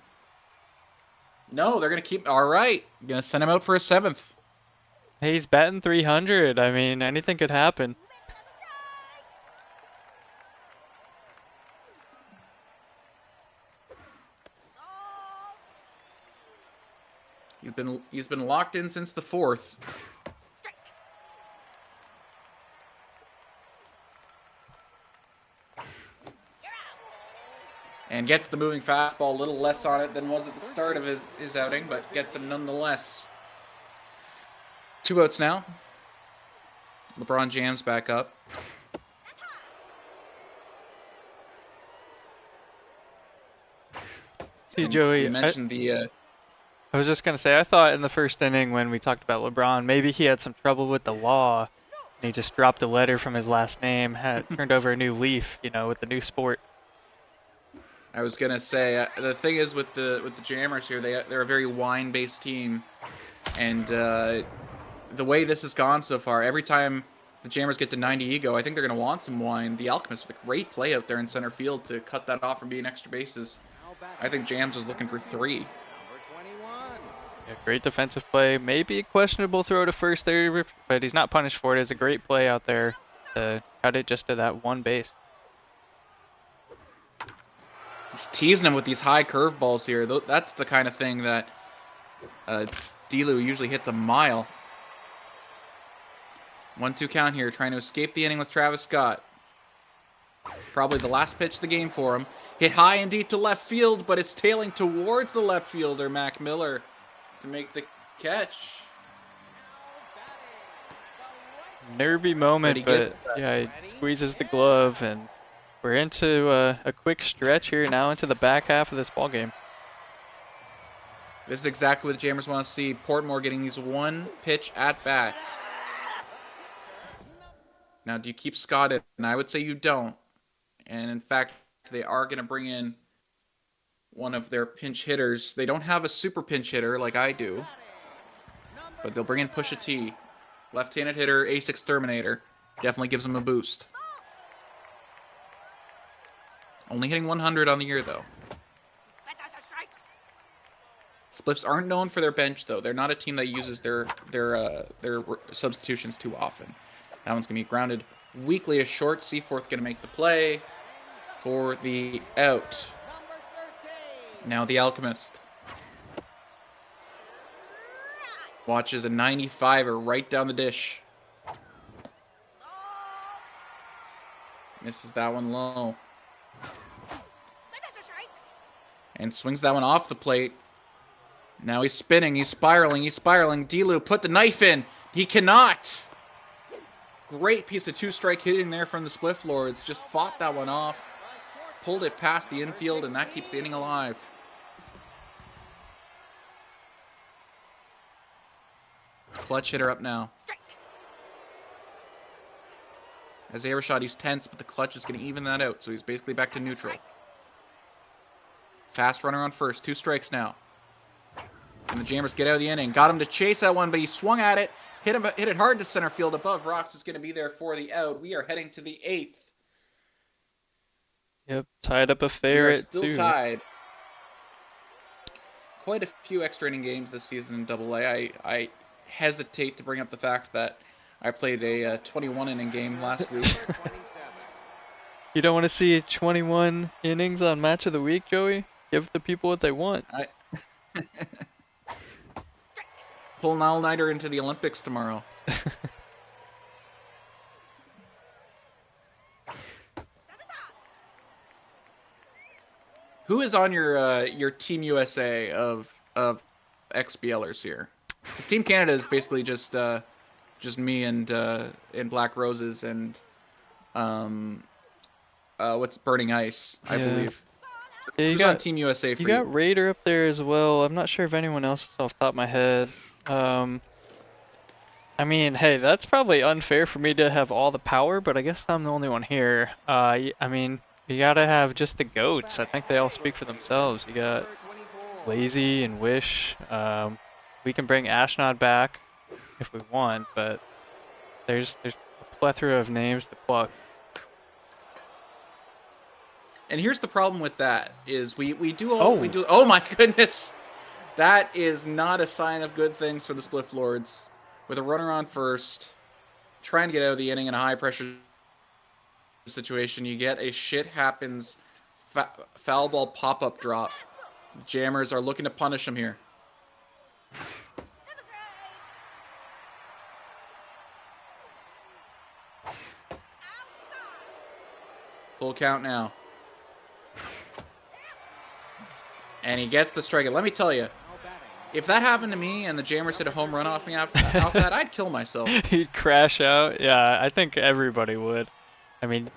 No, they're going to keep... All right. Going to send him out for a 7th. He's batting 300. I mean, anything could happen. He's been locked in since the 4th. And gets the moving fastball, a little less on it than was at the start of his outing, but gets him nonetheless. 2 outs now. LeBron jams back up. See, Joey, you mentioned I was just going to say, I thought in the first inning when we talked about LeBron, maybe he had some trouble with the law. And he just dropped a letter from his last name, had turned over a new leaf, you know, with the new sport. I was gonna say the thing is with the Jammers here, they're a very wine-based team, and the way this has gone so far, every time the Jammers get to 90 ego, I think they're gonna want some wine. The Alchemist with a great play out there in center field to cut that off from being extra bases. I think Jams was looking for 3. Yeah, great defensive play. Maybe a questionable throw to first there, but he's not punished for it. It's a great play out there to cut it just to that one base. He's teasing him with these high curveballs here. That's the kind of thing that dlew usually hits a mile. 1-2 count here, trying to escape the inning with Travis Scott. Probably the last pitch of the game for him. Hit high and deep to left field, but it's tailing towards the left fielder, Mac Miller, to make the catch. Nervy moment, but yeah, he squeezes the glove, and we're into a quick stretch here now into the back half of this ball game. This is exactly what the Jammers want to see. Portmore getting these 1-pitch at-bats. Now, do you keep Scott in? And I would say you don't. And in fact, they are going to bring in one of their pinch hitters. They don't have a super pinch hitter like I do, but they'll bring in Pusha T. Left-handed hitter, ace exterminator. Definitely gives them a boost. Only hitting 100 on the year, though. Spliffs aren't known for their bench, though. They're not a team that uses their substitutions too often. That one's going to be grounded weakly to short. Seaforth going to make the play for the out. Now the Alchemist. Watches a 95er right down the dish. Misses that one low. And swings that one off the plate. Now he's spinning, he's spiraling. dlew put the knife in. He cannot. Great piece of 2-strike hitting there from the Spliff Lords. Just fought that one off. Pulled it past the infield, and that keeps the inning alive. Clutch hitter up now. Isaiah Rashad, he's tense, but the clutch is going to even that out, so he's basically back to neutral. Fast runner on first. 2 strikes now. And the Jammers get out of the inning. Got him to chase that one, but he swung at it. Hit it hard to center field above. Rocks is going to be there for the out. We are heading to the 8th. Yep, tied up a fair at 2. Still tied. Quite a few extra inning games this season in AA. I hesitate to bring up the fact that I played a 21-inning game last week. You don't want to see 21 innings on Match of the Week, Joey? Give the people what they want. Pull an all-nighter into the Olympics tomorrow. Who is on your Team USA of XBLers here? Because Team Canada is basically just me and Black Roses and what's Burning Ice, I believe. Yeah, Who's on Team USA for you? You got Raider up there as well. I'm not sure if anyone else is off the top of my head. I mean, hey, that's probably unfair for me to have all the power, but I guess I'm the only one here. I mean, you gotta have just the GOATs. I think they all speak for themselves. You got Lazy and Wish. We can bring Ashnod back if we want, but there's a plethora of names to pluck. And here's the problem with that is we do all we do. Oh my goodness, that is not a sign of good things for the Spliff Lords. With a runner on first, trying to get out of the inning in a high pressure situation, you get a shit happens foul ball pop up drop. The Jammers are looking to punish him here. Full count now. And he gets the strike. Let me tell you, if that happened to me and the Jammers hit a home run off me off that, I'd kill myself. He'd crash out. Yeah, I think everybody would. I mean,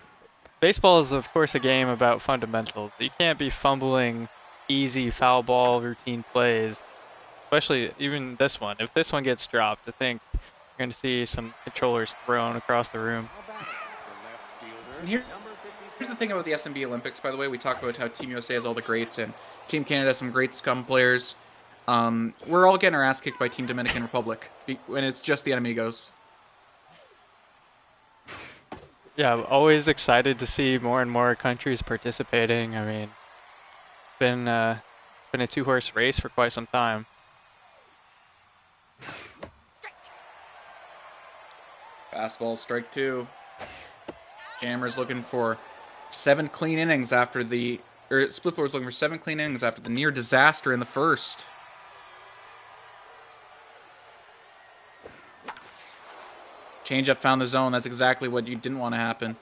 baseball is, of course, a game about fundamentals. You can't be fumbling easy foul ball routine plays, especially even this one. If this one gets dropped, I think you're going to see some controllers thrown across the room. And here's the thing about the SMB Olympics, by the way. We talk about how Team USA has all the greats and Team Canada has some great scum players. We're all getting our ass kicked by Team Dominican Republic when it's just the Amigos. Yeah, I'm always excited to see more and more countries participating. I mean, it's been a two-horse race for quite some time. Fastball, strike two. Jammers looking for 7 clean innings after the... Or Spliff Lords looking for 7 clean innings after the near disaster in the first. Changeup found the zone. That's exactly what you didn't want to happen.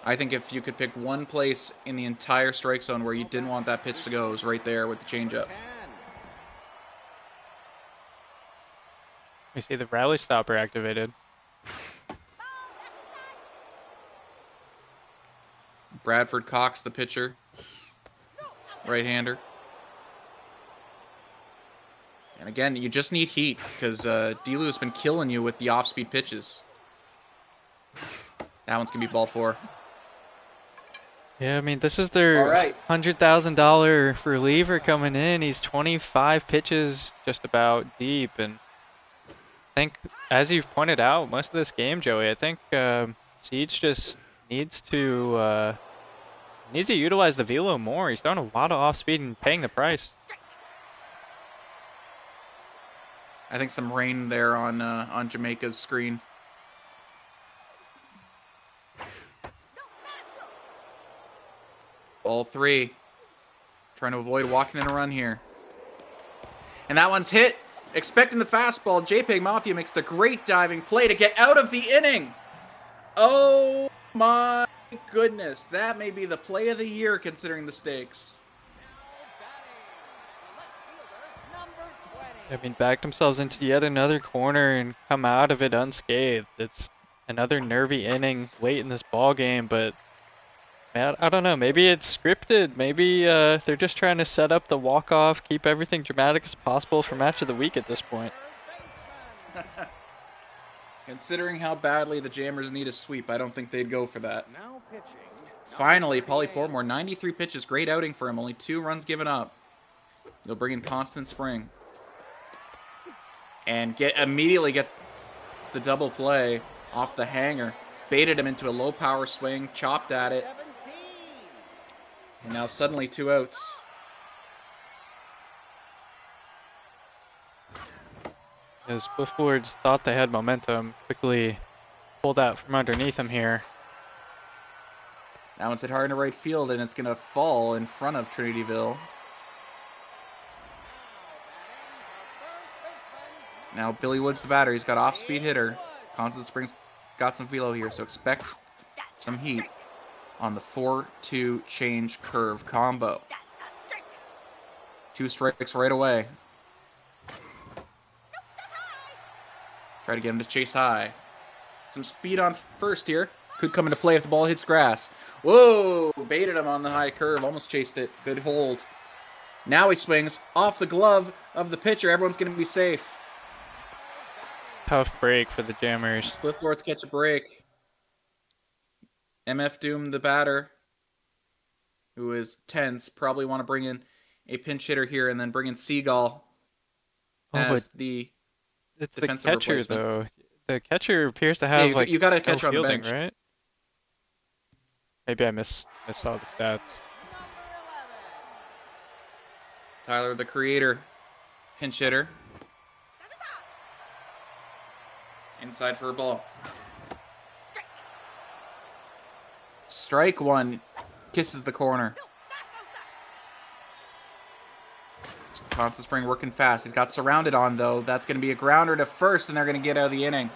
I think if you could pick one place in the entire strike zone where you didn't want that pitch to go, it was right there with the changeup. We see the rally stopper activated. Bradford Cox, the pitcher. Right-hander. And again, you just need heat because dlew has been killing you with the off-speed pitches. That one's going to be ball 4. Yeah, I mean, this is their $100,000 reliever coming in. He's 25 pitches just about deep. And I think, as you've pointed out, most of this game, Joey, I think Siege just needs to utilize the velo more. He's throwing a lot of off-speed and paying the price. I think some rain there on Jamaica's screen. Ball 3. Trying to avoid walking in a run here. And that one's hit. Expecting the fastball. JPEG Mafia makes the great diving play to get out of the inning. Oh my goodness. That may be the play of the year considering the stakes. I mean, backed themselves into yet another corner and come out of it unscathed. It's another nervy inning late in this ball game, but man, I don't know. Maybe it's scripted. Maybe they're just trying to set up the walk-off, keep everything dramatic as possible for match of the week at this point. Considering how badly the Jammers need a sweep, I don't think they'd go for that. Finally, Paulie Portmore, 93 pitches. Great outing for him. Only 2 runs given up. They'll bring in Constant Spring. And immediately gets the double play off the hanger. Baited him into a low power swing, chopped at it. And now suddenly 2 outs. As Spliff Lords thought they had momentum, quickly pulled out from underneath him here. That one's hit hard into right field, and it's going to fall in front of Trinityville. Now Billy Woods, the batter. He's got off-speed hitter. Constant Springs got some velo here, so expect some heat on the 4-2 change curve combo. 2 strikes right away. Try to get him to chase high. Some speed on first here. Could come into play if the ball hits grass. Whoa! Baited him on the high curve. Almost chased it. Good hold. Now he swings off the glove of the pitcher. Everyone's going to be safe. Tough break for the Jammers. Spliff Lords catch a break. MF Doom, the batter, who is tense, probably want to bring in a pinch hitter here and then bring in Seagull as the defensive the catcher, replacement. though. The catcher appears to have you got a catcher on the fielding, bench, right? Maybe I missaw the stats. Tyler, the creator, pinch hitter. Inside for a ball. Strike one. Kisses the corner. Constant Spring working fast. He's got surrounded on, though. That's going to be a grounder to first, and they're going to get out of the inning.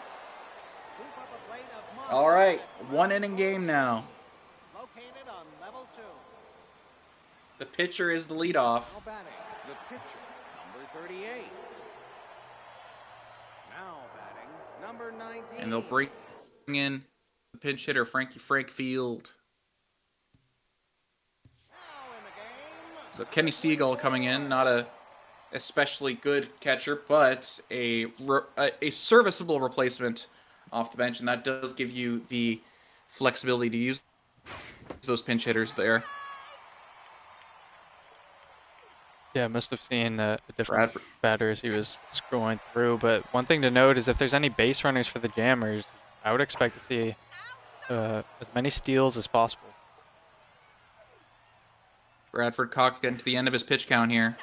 All right, 1 inning game now. The pitcher is the leadoff. The pitcher, number 38. Now batting, number 19. And they'll bring in the pinch hitter, Frank Field. So Kenny Siegel coming in, not a especially good catcher, but a serviceable replacement off the bench, and that does give you the flexibility to use those pinch hitters there. Yeah, must have seen a different batter as he was scrolling through. But one thing to note is if there's any base runners for the Jammers, I would expect to see as many steals as possible. Bradford Cox getting to the end of his pitch count here.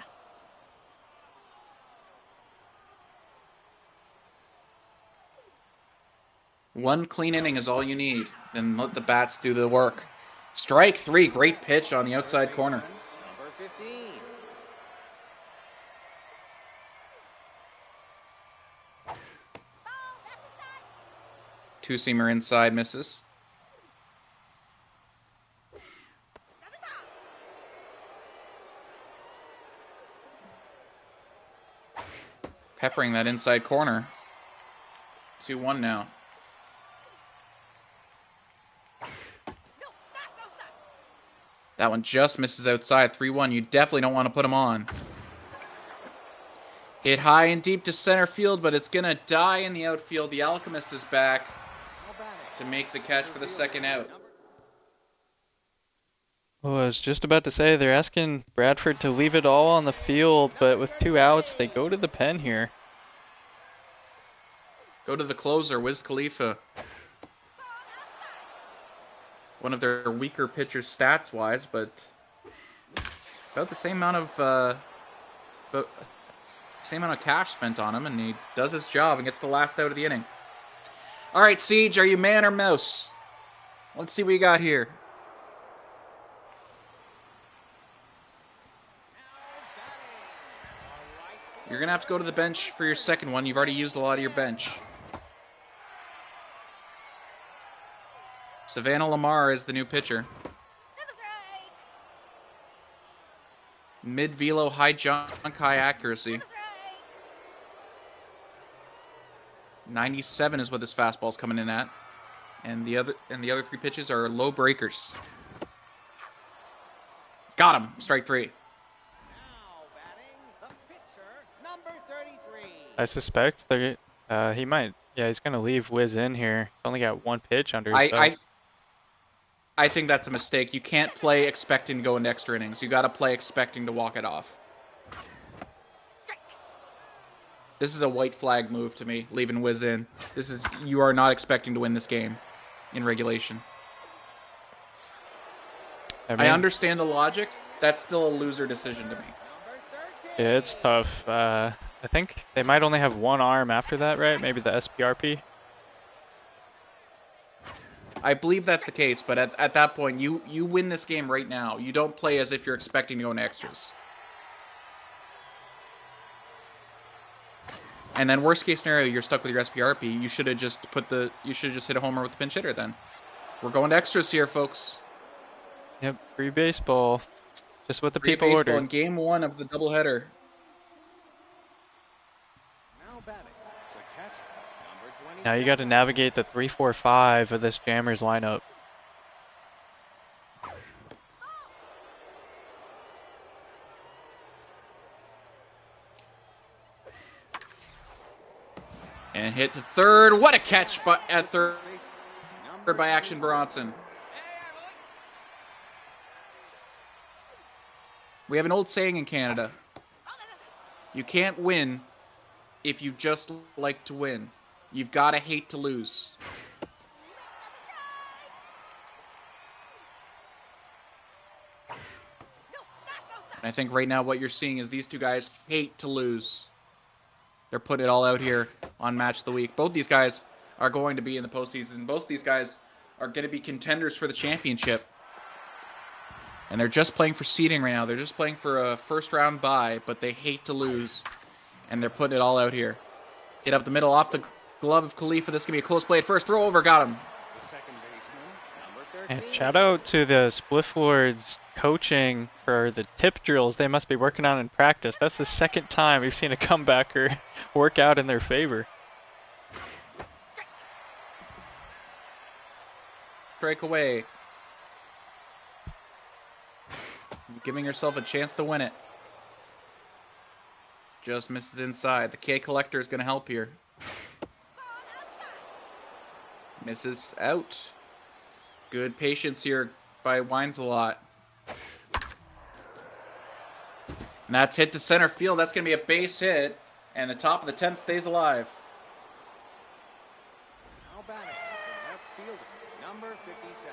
One clean inning is all you need. Then let the bats do the work. Strike three. Great pitch on the outside corner. Number 15. Two-seamer inside misses. Peppering that inside corner. 2-1 now. That one just misses outside. 3-1. You definitely don't want to put him on. Hit high and deep to center field, but it's going to die in the outfield. The Alchemist is back to make the catch for the second out. Well, I was just about to say they're asking Bradford to leave it all on the field, but with 2 outs, they go to the pen here. Go to the closer, Wiz Khalifa. One of their weaker pitchers stats-wise, but about the same amount of cash spent on him, and he does his job and gets the last out of the inning. All right, Siege, are you man or mouse? Let's see what you got here. You're going to have to go to the bench for your second one. You've already used a lot of your bench. Savannah Lamar is the new pitcher. Mid-velo, high jump, high accuracy. 97 is what this fastball's coming in at. And the other 3 pitches are low breakers. Got him. Strike 3. I suspect he might. Yeah, he's going to leave Wiz in here. He's only got 1 pitch under his belt. I think that's a mistake. You can't play expecting to go into extra innings. You got to play expecting to walk it off. This is a white flag move to me, leaving Wiz in. You are not expecting to win this game in regulation. I understand the logic. That's still a loser decision to me. Yeah, it's tough. I think they might only have 1 arm after that, right? Maybe the SPRP? I believe that's the case, but at that point, you win this game right now. You don't play as if you're expecting to go into extras. And then worst case scenario, you're stuck with your SPRP. You should have just hit a homer with the pinch hitter then. We're going to extras here, folks. Yep, free baseball. Just what the Free people baseball ordered. in game 1 of the doubleheader. Now you got to navigate the 3-4-5 of this Jammers lineup. And hit to third. What a catch at third by Action Bronson. We have an old saying in Canada. You can't win if you just like to win. You've got to hate to lose. I think right now what you're seeing is these two guys hate to lose. They're putting it all out here on Match of the Week. Both these guys are going to be in the postseason. Both these guys are going to be contenders for the championship. And they're just playing for seeding right now. They're just playing for a first-round bye, but they hate to lose. And they're putting it all out here. Hit up the middle off the glove of Khalifa. This is going to be a close play at first. Throw over. Got him. And shout out to the Spliff Lords coaching for the tip drills they must be working on in practice. That's the second time we've seen a comebacker work out in their favor. Strike away. Giving yourself a chance to win it. Just misses inside. The K collector is going to help here. Misses out. Good patience here by Wines-A-Lot. And that's hit to center field. That's going to be a base hit. And the top of the 10th stays alive. Now batting, left fielder, number 57.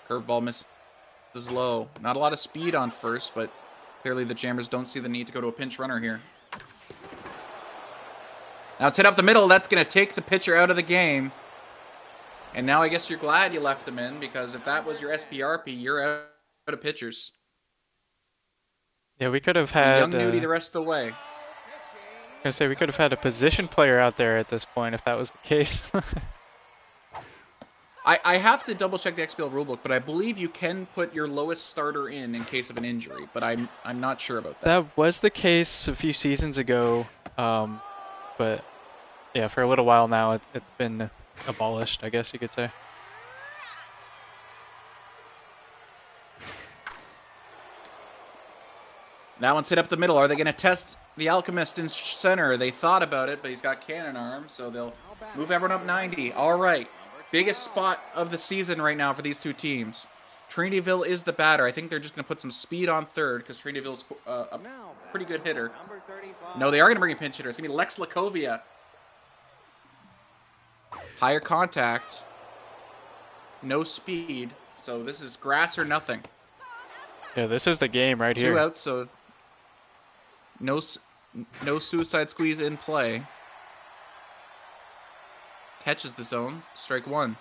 Curveball misses low. Not a lot of speed on first, but clearly the Jammers don't see the need to go to a pinch runner here. Now it's hit up the middle. That's going to take the pitcher out of the game. And now I guess you're glad you left him in, because if that was your SPRP, you're out of pitchers. Yeah, we could have had young Nudie the rest of the way. I was gonna say we could have had a position player out there at this point if that was the case. I have to double check the XBL rulebook, but I believe you can put your lowest starter in case of an injury, but I'm not sure about that. That was the case a few seasons ago, but yeah, for a little while now it's been abolished, I guess you could say. That one's hit up the middle. Are they going to test the Alchemist in center? They thought about it, but he's got cannon arm, so they'll move everyone up 90. All right. Biggest spot of the season right now for these two teams. Trinityville is the batter. I think they're just going to put some speed on third because Trinityville's a pretty good hitter. No, they are going to bring a pinch hitter. It's going to be Lex Lakovia. Higher contact. No speed. So this is grass or nothing. Yeah, this is the game right here. 2 outs, so no suicide squeeze in play. Catches the zone. Strike one.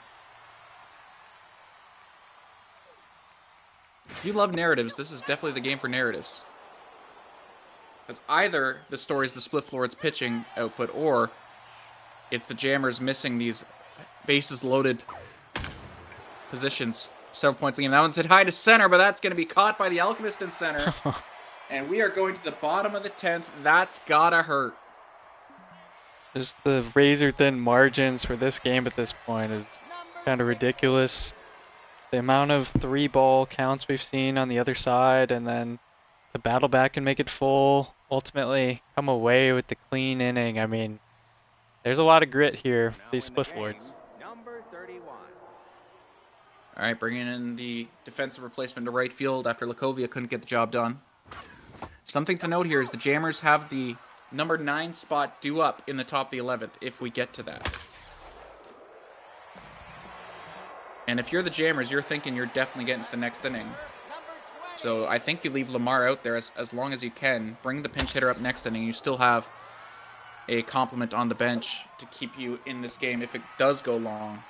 If you love narratives, this is definitely the game for narratives. Because either the story is the Spliff Lords pitching output, or it's the Jammers missing these bases loaded positions several points in the game. That one's hit high to center, but that's going to be caught by the Alchemist in center. And we are going to the bottom of the 10th. That's gotta hurt. Just the razor-thin margins for this game at this point is kind of ridiculous. The amount of 3-ball counts we've seen on the other side, and then to battle back and make it full, ultimately come away with the clean inning. I mean, there's a lot of grit here for these Spliff Lords. Number 31. All right, bringing in the defensive replacement to right field after Lakovia couldn't get the job done. Something to note here is the Jammers have the number 9 spot due up in the top of the 11th if we get to that. And if you're the Jammers, you're thinking you're definitely getting to the next inning. So I think you leave Lamar out there as long as you can. Bring the pinch hitter up next inning. You still have a complement on the bench to keep you in this game if it does go long.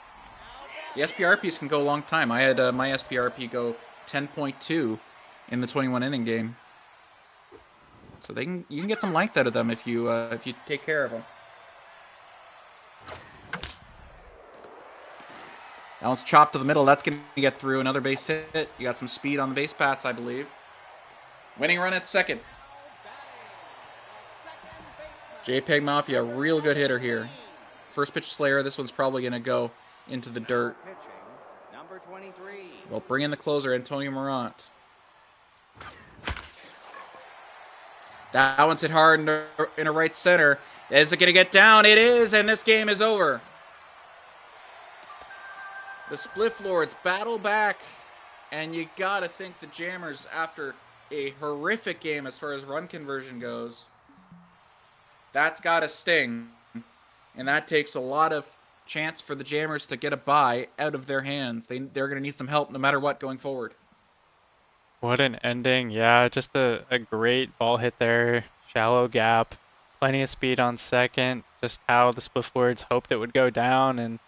The SPRPs can go a long time. I had my SPRP go 10.2 in the 21 inning game. So you can get some length out of them if you take care of them. That one's chopped to the middle. That's going to get through. Another base hit. You got some speed on the base paths, I believe. Winning run at second. JPEG Mafia, real good hitter here. First pitch Slayer. This one's probably going to go into the dirt. Number 23. Well, bring in the closer, Antonio Morant. That one's hit hard in a right center. Is it going to get down? It is, and this game is over. The Spliff Lords battle back, and you got to think the Jammers, after a horrific game as far as run conversion goes, that's got to sting. And that takes a lot of chance for the Jammers to get a bye out of their hands. They're going to need some help no matter what going forward. What an ending. Yeah, just a great ball hit there. Shallow gap. Plenty of speed on second. Just how the split forwards hoped it would go down, and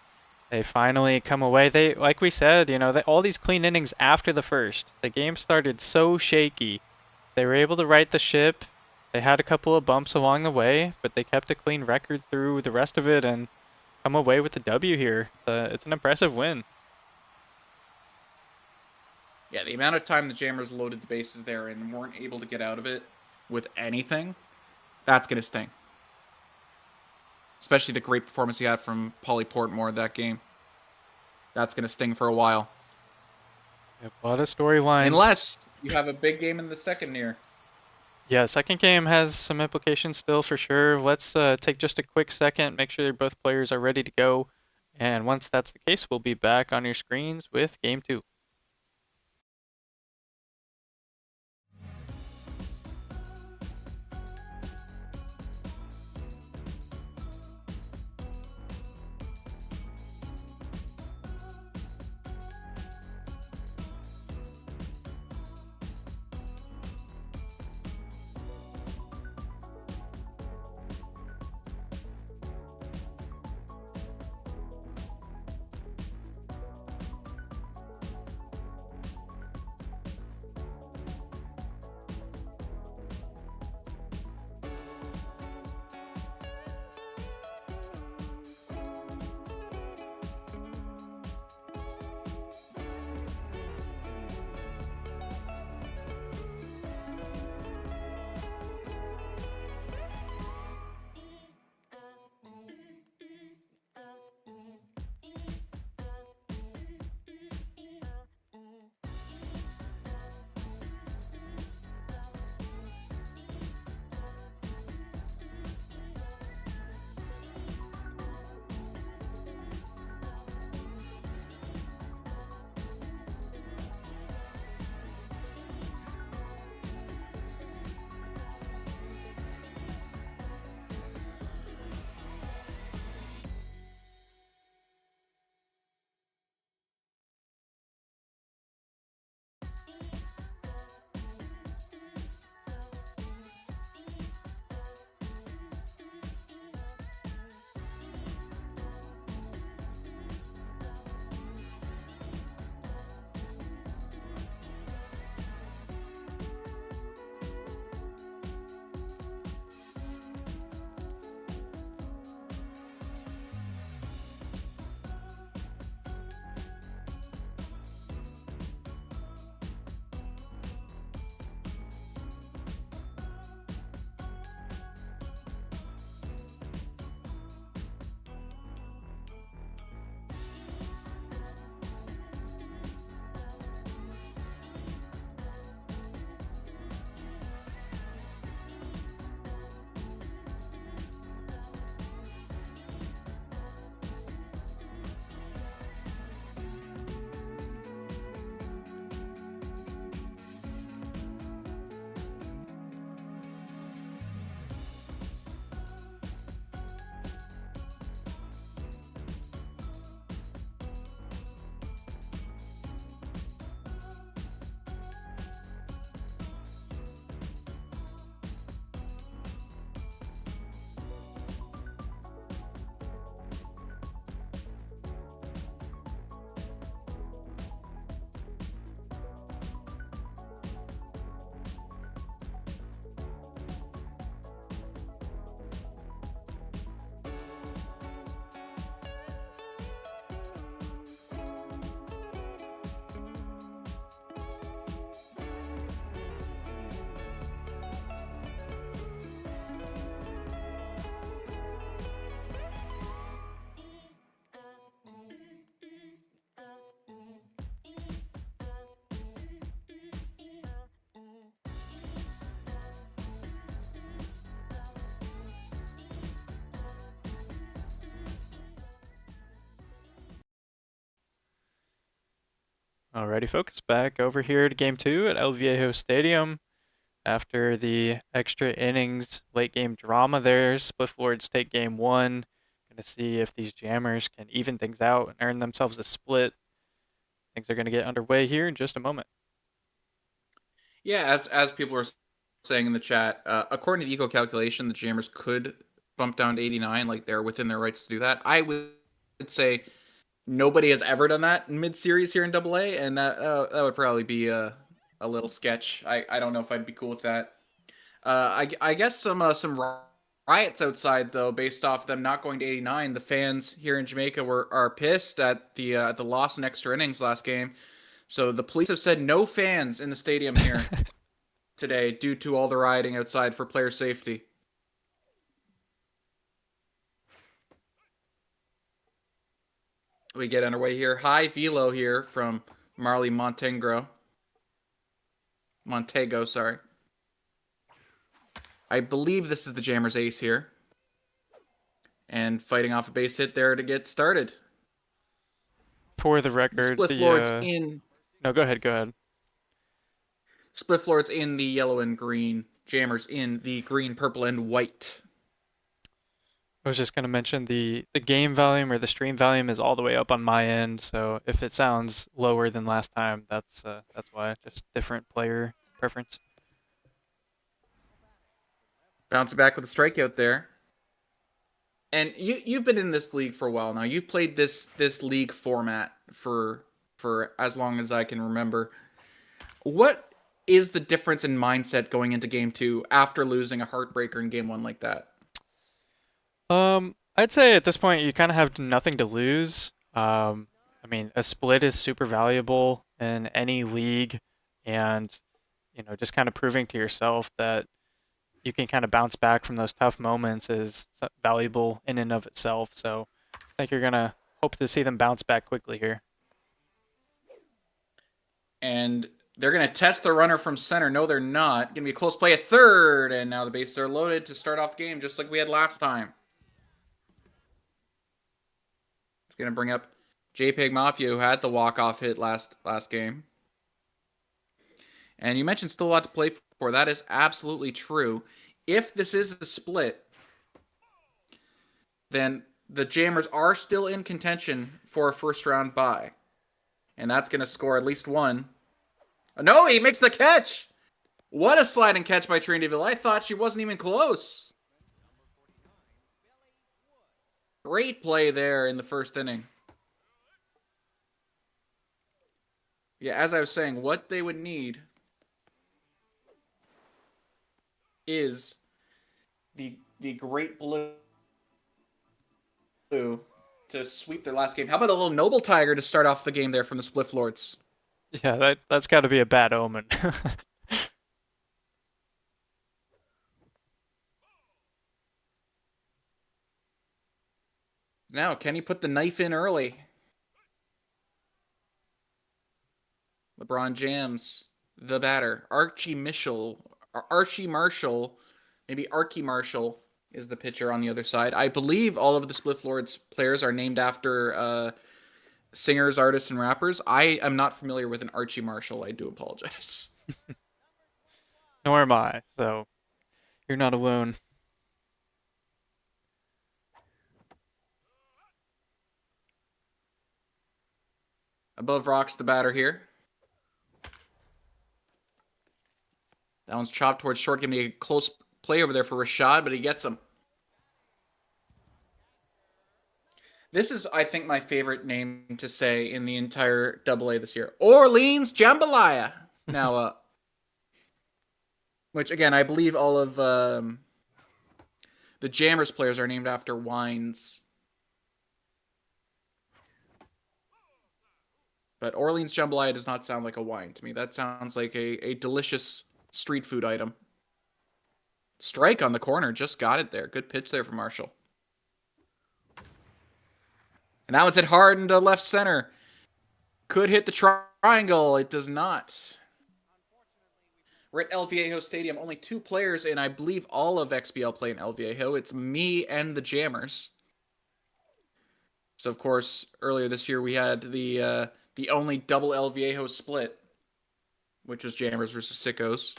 they finally come away. They, like we said, all these clean innings after the first. The game started so shaky. They were able to right the ship. They had a couple of bumps along the way, but they kept a clean record through the rest of it and come away with the W here. It's an impressive win. Yeah, the amount of time the Jammers loaded the bases there and weren't able to get out of it with anything, that's going to sting. Especially the great performance he had from Paulie Portmore that game. That's going to sting for a while. Yep, a lot of storylines. Unless you have a big game in the second near. Yeah, second game has some implications still for sure. Let's take just a quick second, make sure both players are ready to go. And once that's the case, we'll be back on your screens with Game 2. Alrighty, folks, back over here to Game 2 at El Viejo Stadium. After the extra innings, late game drama there, split forwards take Game 1. Going to see if these jammers can even things out and earn themselves a split. Things are going to get underway here in just a moment. Yeah, as people are saying in the chat, according to Eco Calculation, the jammers could bump down to 89, like they're within their rights to do that. I would say nobody has ever done that in mid-series here in AA, and that would probably be a little sketch. I don't know if I'd be cool with that. I guess some riots outside though, based off them not going to 89. The fans here in Jamaica are pissed at the loss in extra innings last game. So the police have said no fans in the stadium here today due to all the rioting outside for player safety. We get underway here. High velo here from Marley Montego, sorry. I believe this is the jammer's ace here. And fighting off a base hit there to get started. For the record, Split floors in. No, go ahead. Split floors in the yellow and green. Jammers in the green, purple, and white. I was just going to mention the game volume or the stream volume is all the way up on my end, so if it sounds lower than last time, that's why. Just different player preference. Bouncing back with a strikeout there. And you've been in this league for a while now. You've played this league format for as long as I can remember. What is the difference in mindset going into game 2 after losing a heartbreaker in game 1 like that? I'd say at this point you kind of have nothing to lose. I mean, a split is super valuable in any league, and just kind of proving to yourself that you can kind of bounce back from those tough moments is valuable in and of itself. So I think you're going to hope to see them bounce back quickly here. And they're going to test the runner from center. No, they're not. Going to be a close play at third, and now the bases are loaded to start off the game just like we had last time. It's going to bring up JPEG Mafia, who had the walk-off hit last game. And you mentioned still a lot to play for. That is absolutely true. If this is a split, then the Jammers are still in contention for a first-round bye. And that's going to score at least one. Oh, no, he makes the catch! What a sliding catch by Trinity Ville. I thought she wasn't even close. Great play there in the first inning. Yeah, as I was saying, what they would need is the great blue to sweep their last game. How about a little Noble Tiger to start off the game there from the Spliff Lords? Yeah, that's got to be a bad omen. Now, can he put the knife in early? LeBron jams the batter. Archie Marshall, maybe Archie Marshall is the pitcher on the other side. I believe all of the Spliff Lords players are named after singers, artists, and rappers. I am not familiar with an Archie Marshall. I do apologize. Nor am I, so you're not alone. Above rocks the batter here. That one's chopped towards short. Give me a close play over there for Rashad, but he gets him. This is, I think, my favorite name to say in the entire AA this year. Orleans Jambalaya. Now, which, again, I believe all of the Jammers players are named after wines. But Orleans Jambalaya does not sound like a wine to me. That sounds like a delicious street food item. Strike on the corner. Just got it there. Good pitch there from Marshall. And that one's hit hard into left center. Could hit the triangle. It does not. We're at El Viejo Stadium. Only 2 players, and I believe all of XBL play in El Viejo. It's me and the Jammers. So, of course, earlier this year we had the only double El Viejo split, which was Jammers versus Sickos.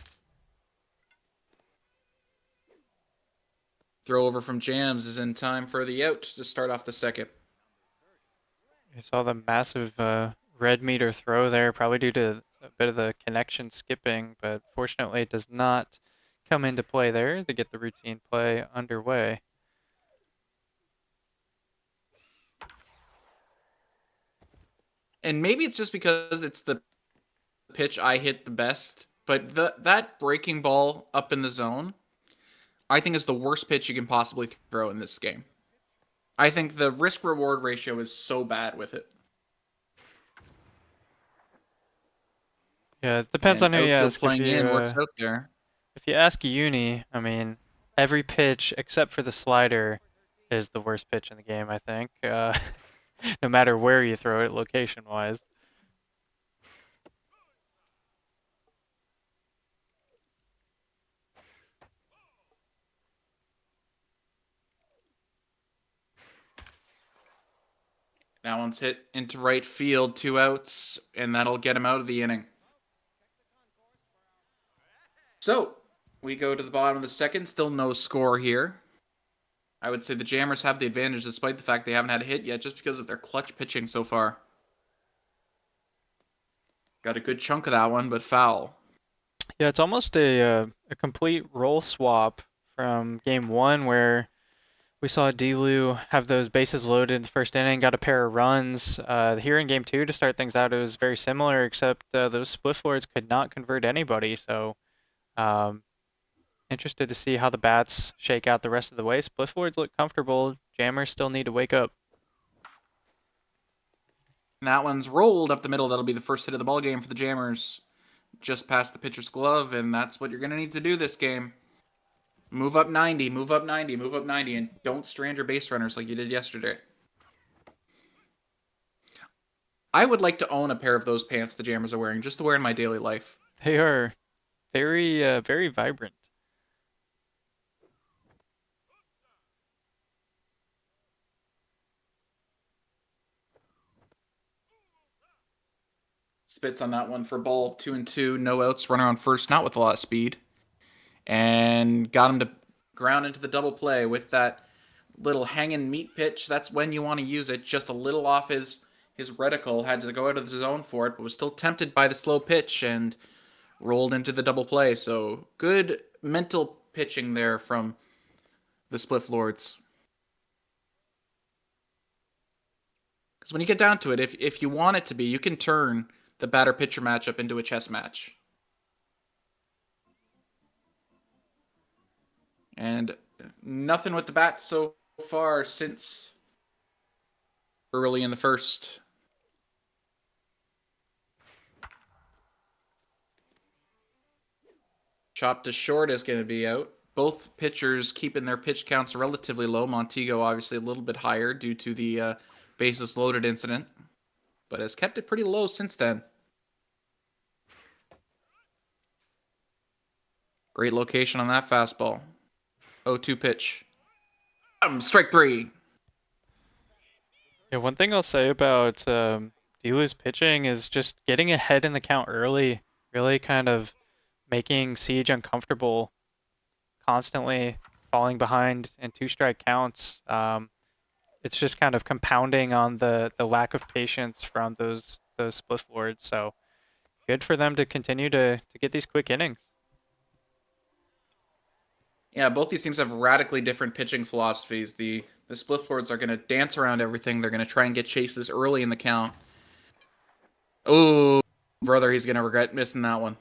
Throw over from Jams is in time for the out to start off the second. You saw the massive red meter throw there, probably due to a bit of the connection skipping, but fortunately it does not come into play there to get the routine play underway. And maybe it's just because it's the pitch I hit the best, but that breaking ball up in the zone, I think is the worst pitch you can possibly throw in this game. I think the risk-reward ratio is so bad with it. Yeah, it depends And on who you outfield ask. playing in works out there. If you ask Uni, I mean, every pitch except for the slider is the worst pitch in the game, I think. No matter where you throw it, location-wise. That one's hit into right field, 2 outs, and that'll get him out of the inning. So, we go to the bottom of the second, still no score here. I would say the Jammers have the advantage despite the fact they haven't had a hit yet, just because of their clutch pitching so far. Got a good chunk of that one, but foul. Yeah, it's almost a complete role swap from game one, where we saw dlew have those bases loaded in the first inning, got a pair of runs. Here in game two, to start things out, it was very similar, except those split lords could not convert anybody. So, interested to see how the bats shake out the rest of the way. Split lords look comfortable. Jammers still need to wake up. And that one's rolled up the middle. That'll be the first hit of the ball game for the Jammers. Just past the pitcher's glove, and that's what you're going to need to do this game. Move up 90, move up 90, move up 90, and don't strand your base runners like you did yesterday. I would like to own a pair of those pants the Jammers are wearing, just to wear in my daily life. They are very, very vibrant. Spits on that one for ball, 2-2, no outs, runner on first, not with a lot of speed. And got him to ground into the double play with that little hanging meat pitch. That's when you want to use it. Just a little off his reticle. Had to go out of the zone for it, but was still tempted by the slow pitch and rolled into the double play. So good mental pitching there from the Spliff Lords. Because when you get down to it, if you want it to be, you can turn the batter-pitcher matchup into a chess match. And nothing with the bats so far since early in the first. Chop to short is going to be out. Both pitchers keeping their pitch counts relatively low. Montego obviously a little bit higher due to the bases loaded incident, but has kept it pretty low since then. Great location on that fastball. 0-2 pitch. Strike three. Yeah, one thing I'll say about dlew's pitching is just getting ahead in the count early, really kind of making Siege uncomfortable, constantly falling behind in 2-strike counts. It's just kind of compounding on the lack of patience from those split lords. So good for them to continue to get these quick innings. Yeah, both these teams have radically different pitching philosophies. The Spliff Lords are going to dance around everything. They're going to try and get chases early in the count. Oh, brother, he's going to regret missing that one.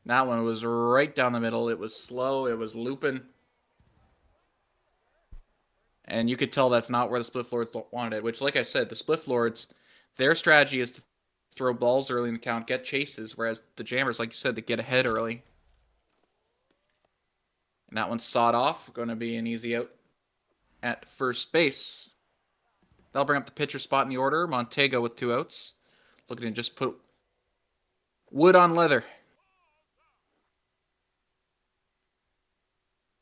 That one was right down the middle. It was slow. It was looping. And you could tell that's not where the Spliff Lords wanted it, which, like I said, the Spliff Lords, their strategy is to throw balls early in the count, get chases, whereas the Jammers, like you said, to get ahead early. And that one's sawed off. Going to be an easy out at first base. That'll bring up the pitcher spot in the order. Montego with 2 outs. Looking to just put wood on leather.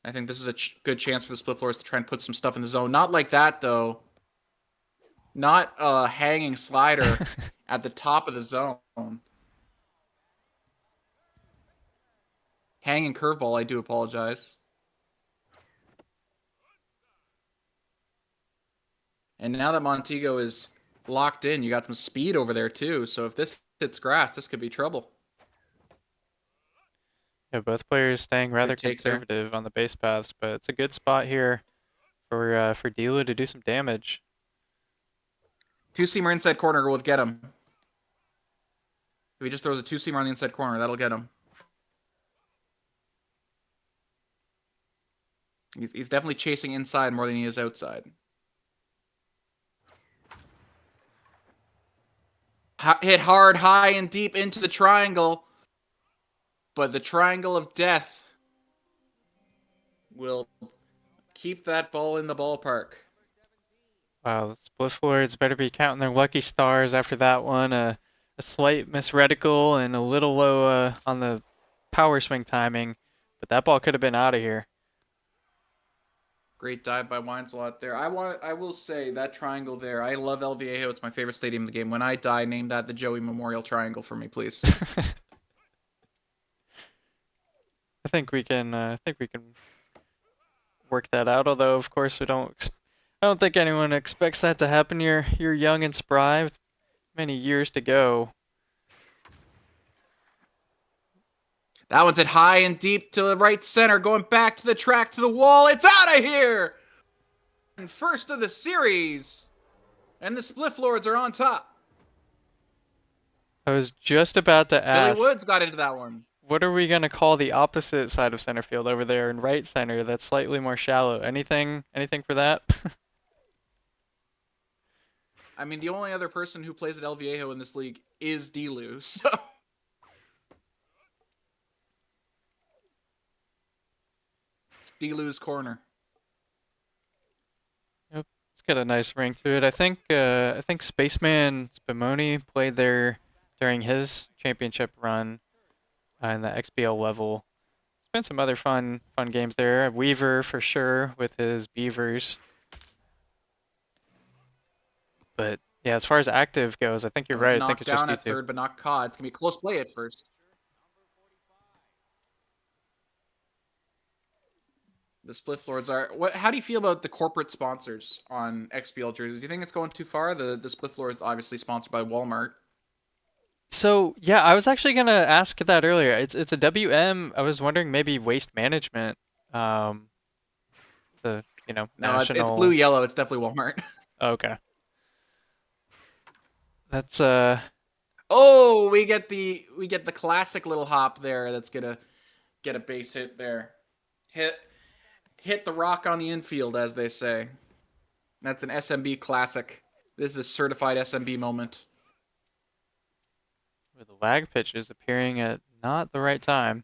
I think this is a good chance for the Split Lords to try and put some stuff in the zone. Not like that, though. Not a hanging slider at the top of the zone. Hanging curveball, I do apologize. And now that Montego is locked in, you got some speed over there too. So if this hits grass, this could be trouble. Yeah, both players staying rather conservative on the base paths, but it's a good spot here for dlew to do some damage. Two-seamer inside corner will get him. If he just throws a two-seamer on the inside corner, that'll get him. He's definitely chasing inside more than he is outside. Hit hard, high, and deep into the triangle. But the triangle of death will keep that ball in the ballpark. Wow, Splifflords better be counting their lucky stars after that one. A slight miss reticle and a little low on the power swing timing, but that ball could have been out of here. Great dive by Wineslot there. I will say that triangle there. I love El Viejo. It's my favorite stadium in the game. When I die, name that the Joey Memorial Triangle for me, please. I think we can work that out. Although, of course, I don't think anyone expects that to happen. You're young and spry, with many years to go. That one's hit high and deep to the right center, going back to the track, to the wall. It's out of here! And first of the series. And the Splifflords are on top. I was just about to ask. Billy Woods got into that one. What are we going to call the opposite side of center field over there in right center that's slightly more shallow? Anything for that? I mean, the only other person who plays at El Viejo in this league is dlew, so... dlew's corner. Yep, it's got a nice ring to it. I think Spaceman Spumoni played there during his championship run in the XBL level. There's been some other fun games there. Weaver for sure with his Beavers. But yeah, as far as active goes, I think you're right. I think it's just knocked down you at two. third, but not caught. It's gonna be a close play at first. The Splifflords are. How do you feel about the corporate sponsors on XBL jerseys? Do you think it's going too far? The Splifflords obviously sponsored by Walmart. So yeah, I was actually gonna ask that earlier. It's a WM. I was wondering maybe Waste Management. The No, national. it's blue yellow. It's definitely Walmart. Okay. That's Oh, we get the classic little hop there. That's gonna get a base hit there. Hit the rock on the infield, as they say. That's an SMB classic. This is a certified SMB moment. with the lag pitches appearing at not the right time.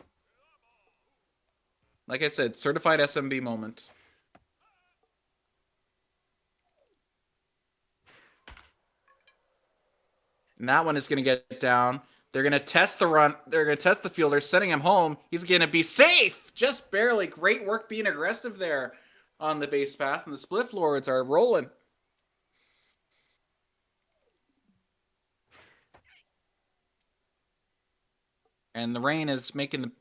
Like I said, certified SMB moment. And that one is going to get down. They're going to test the run. They're going to test the fielder, sending him home. He's going to be safe. Just barely. Great work being aggressive there on the base pass. And the Splifflords are rolling. And the rain is making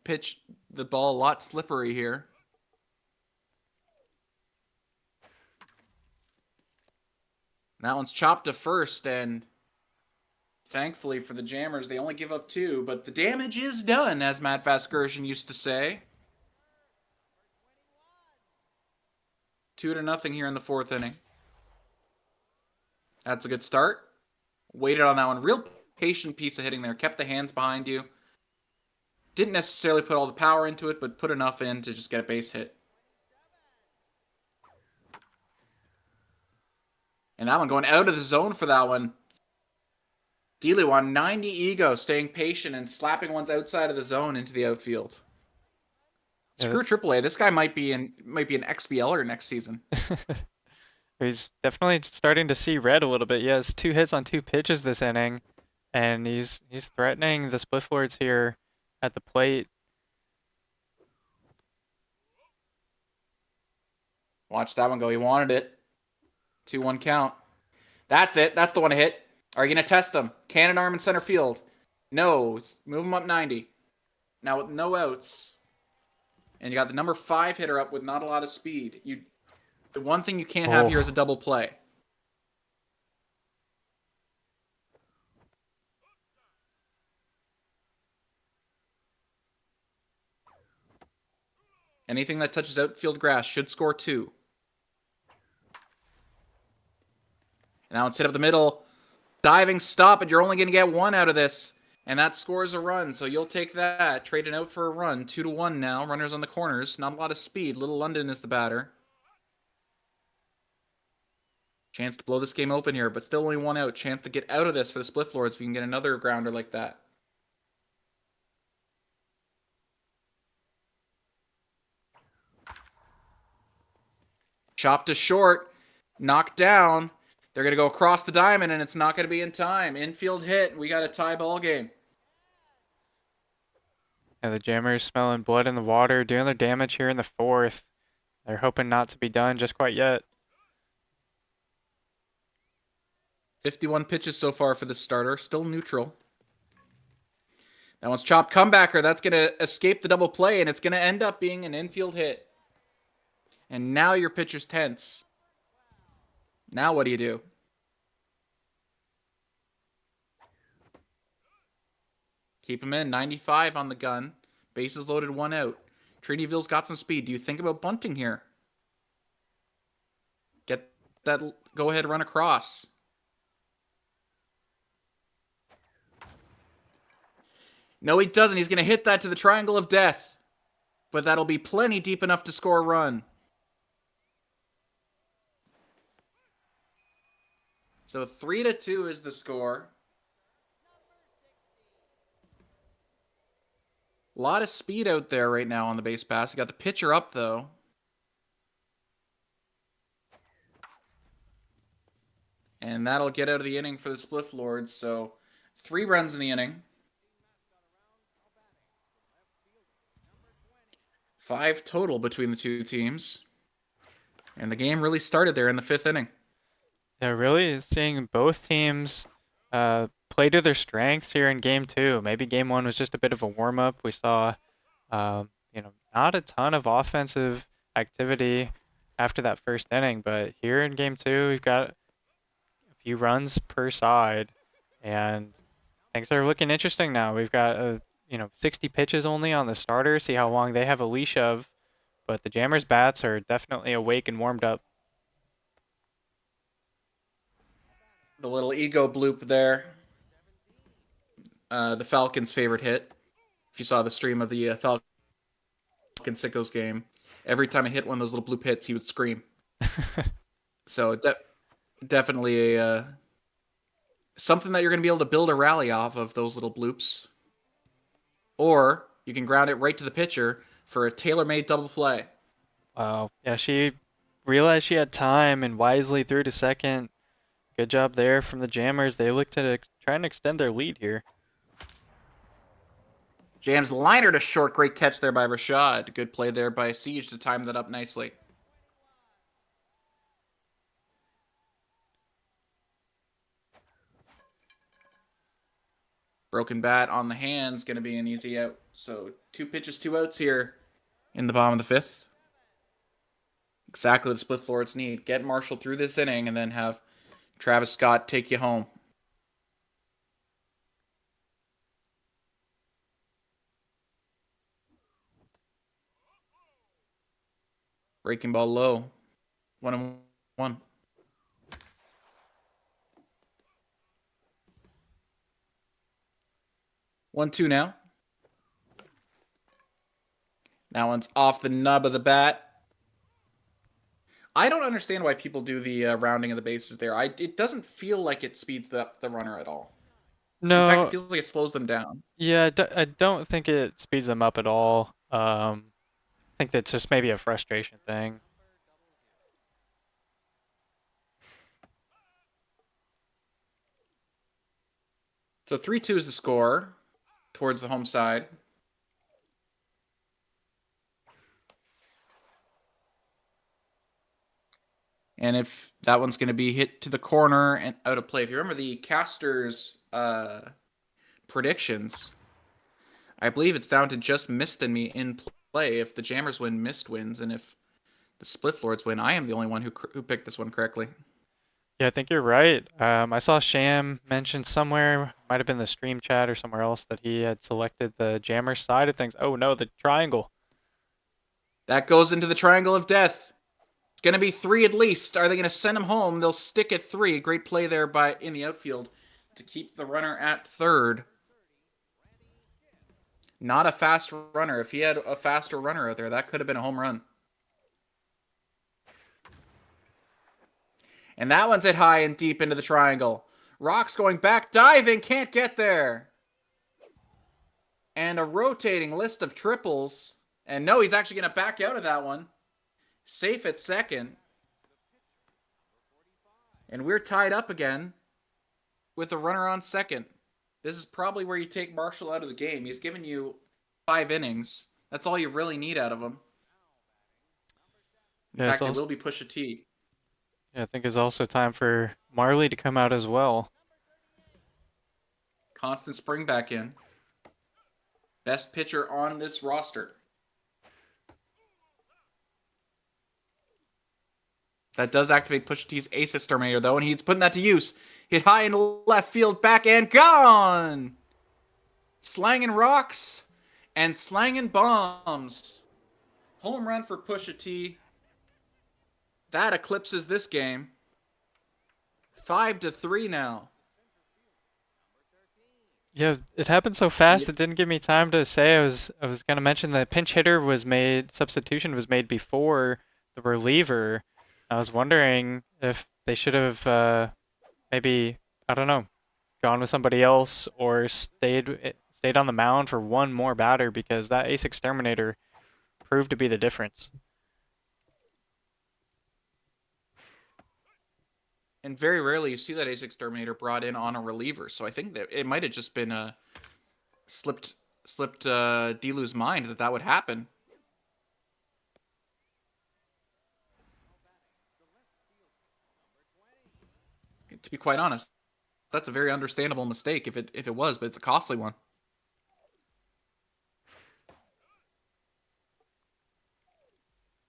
the ball a lot slippery here. And that one's chopped to first, and thankfully for the Jammers, they only give up 2, but the damage is done, as Matt Vasgersian used to say. 2-0 here in the 4th inning. That's a good start. Waited on that one. Real patient piece of hitting there. Kept the hands behind you. Didn't necessarily put all the power into it, but put enough in to just get a base hit. And that one going out of the zone for that one. dlew on 90 ego, staying patient and slapping ones outside of the zone into the outfield. Screw AAA. This guy might be an XBLer next season. He's definitely starting to see red a little bit. He has 2 hits on 2 pitches this inning, and he's threatening the Splifflords here at the plate. Watch that one go. He wanted it. 2-1 count. That's it. That's the one to hit. Are you going to test him? Cannon arm in center field. No. Move him up 90. Now with no outs. And you got the number 5 hitter up with not a lot of speed. The one thing you can't have here is a double play. Anything that touches outfield grass should score 2. And now it's hit up the middle. Diving stop, and you're only going to get 1 out of this. And that scores a run, so you'll take that. Traded out for a run. 2-1 now. Runners on the corners. Not a lot of speed. Little London is the batter. Chance to blow this game open here, but still only 1 out. Chance to get out of this for the Spliff Lords if you can get another grounder like that. Chopped to short. Knocked down. They're going to go across the diamond, and it's not going to be in time. Infield hit. We got a tie ball game. Yeah, the Jammers smelling blood in the water, doing their damage here in the 4th. They're hoping not to be done just quite yet. 51 pitches so far for the starter. Still neutral. That one's chopped comebacker. That's going to escape the double play, and it's going to end up being an infield hit. And now your pitcher's tense. Now what do you do? Keep him in. 95 on the gun. Bases loaded, 1 out. Trinityville's got some speed. Do you think about bunting here? Get that go-ahead run across. No, he doesn't. He's going to hit that to the triangle of death. But that'll be plenty deep enough to score a run. So 3-2 is the score. A lot of speed out there right now on the base pass. He got the pitcher up, though. And that'll get out of the inning for the Spliff Lords. So 3 runs in the inning. 5 total between the 2 teams. And the game really started there in the 5th inning. Yeah, really seeing both teams play to their strengths here in Game 2. Maybe Game 1 was just a bit of a warm-up. We saw, not a ton of offensive activity after that first inning, but here in Game 2, we've got a few runs per side, and things are looking interesting now. We've got 60 pitches only on the starter. See how long they have a leash of, but the Jammers' bats are definitely awake and warmed up. The little ego bloop there. The Falcons' favorite hit. If you saw the stream of the Falcons Sickos game, every time I hit one of those little bloop hits, he would scream. So definitely something that you're going to be able to build a rally off of, those little bloops. Or you can ground it right to the pitcher for a tailor-made double play. Wow. Yeah, she realized she had time and wisely threw to second. Good job there from the Jammers. They look to try and extend their lead here. Jams liner to short. Great catch there by Rashad. Good play there by Siege to time that up nicely. Broken bat on the hands. Going to be an easy out. So 2 pitches, 2 outs here in the bottom of the 5th. Exactly what the Spliff Lords need. Get Marshall through this inning and then have Travis Scott take you home. Breaking ball low. 1-1. 1-2 now. That one's off the nub of the bat. I don't understand why people do the rounding of the bases there. It doesn't feel like it speeds up the runner at all. No. In fact, it feels like it slows them down. Yeah, I don't think it speeds them up at all. I think that's just maybe a frustration thing. So 3-2 is the score towards the home side. And if that one's going to be hit to the corner and out of play. If you remember the casters' predictions, I believe it's down to just Mist and me in play. If the Jammers win, Mist wins. And if the Spliff Lords win, I am the only one who picked this one correctly. Yeah, I think you're right. I saw Sham mention somewhere, might have been the stream chat or somewhere else, that he had selected the Jammer side of things. Oh no, the triangle. That goes into the triangle of death. It's going to be 3 at least. Are they going to send him home? They'll stick at 3. Great play there in the outfield to keep the runner at third. Not a fast runner. If he had a faster runner out there, that could have been a home run. And that one's hit high and deep into the triangle. Rock's going back, diving, can't get there. And a rotating list of triples. And no, he's actually going to back out of that one. Safe at second. And we're tied up again with a runner on second. This is probably where you take Marshall out of the game. He's given you 5 innings. That's all you really need out of him. In fact, it will be Pusha T. Yeah, I think it's also time for Marley to come out as well. Constant Spring back in. Best pitcher on this roster. That does activate Pusha T's Ace Exterminator, though, and he's putting that to use. Hit high in left field, back and gone! Slanging rocks and slanging bombs. Home run for Pusha T. That eclipses this game. 5-3 now. Yeah, it happened so fast. It didn't give me time to say. I was going to mention the pinch hitter substitution was made before the reliever. I was wondering if they should have maybe, I don't know, gone with somebody else or stayed on the mound for one more batter, because that Ace Exterminator proved to be the difference. And very rarely you see that Ace Exterminator brought in on a reliever. So I think that it might have just been slipped dlew's mind that would happen. To be quite honest, that's a very understandable mistake if it was, but it's a costly one.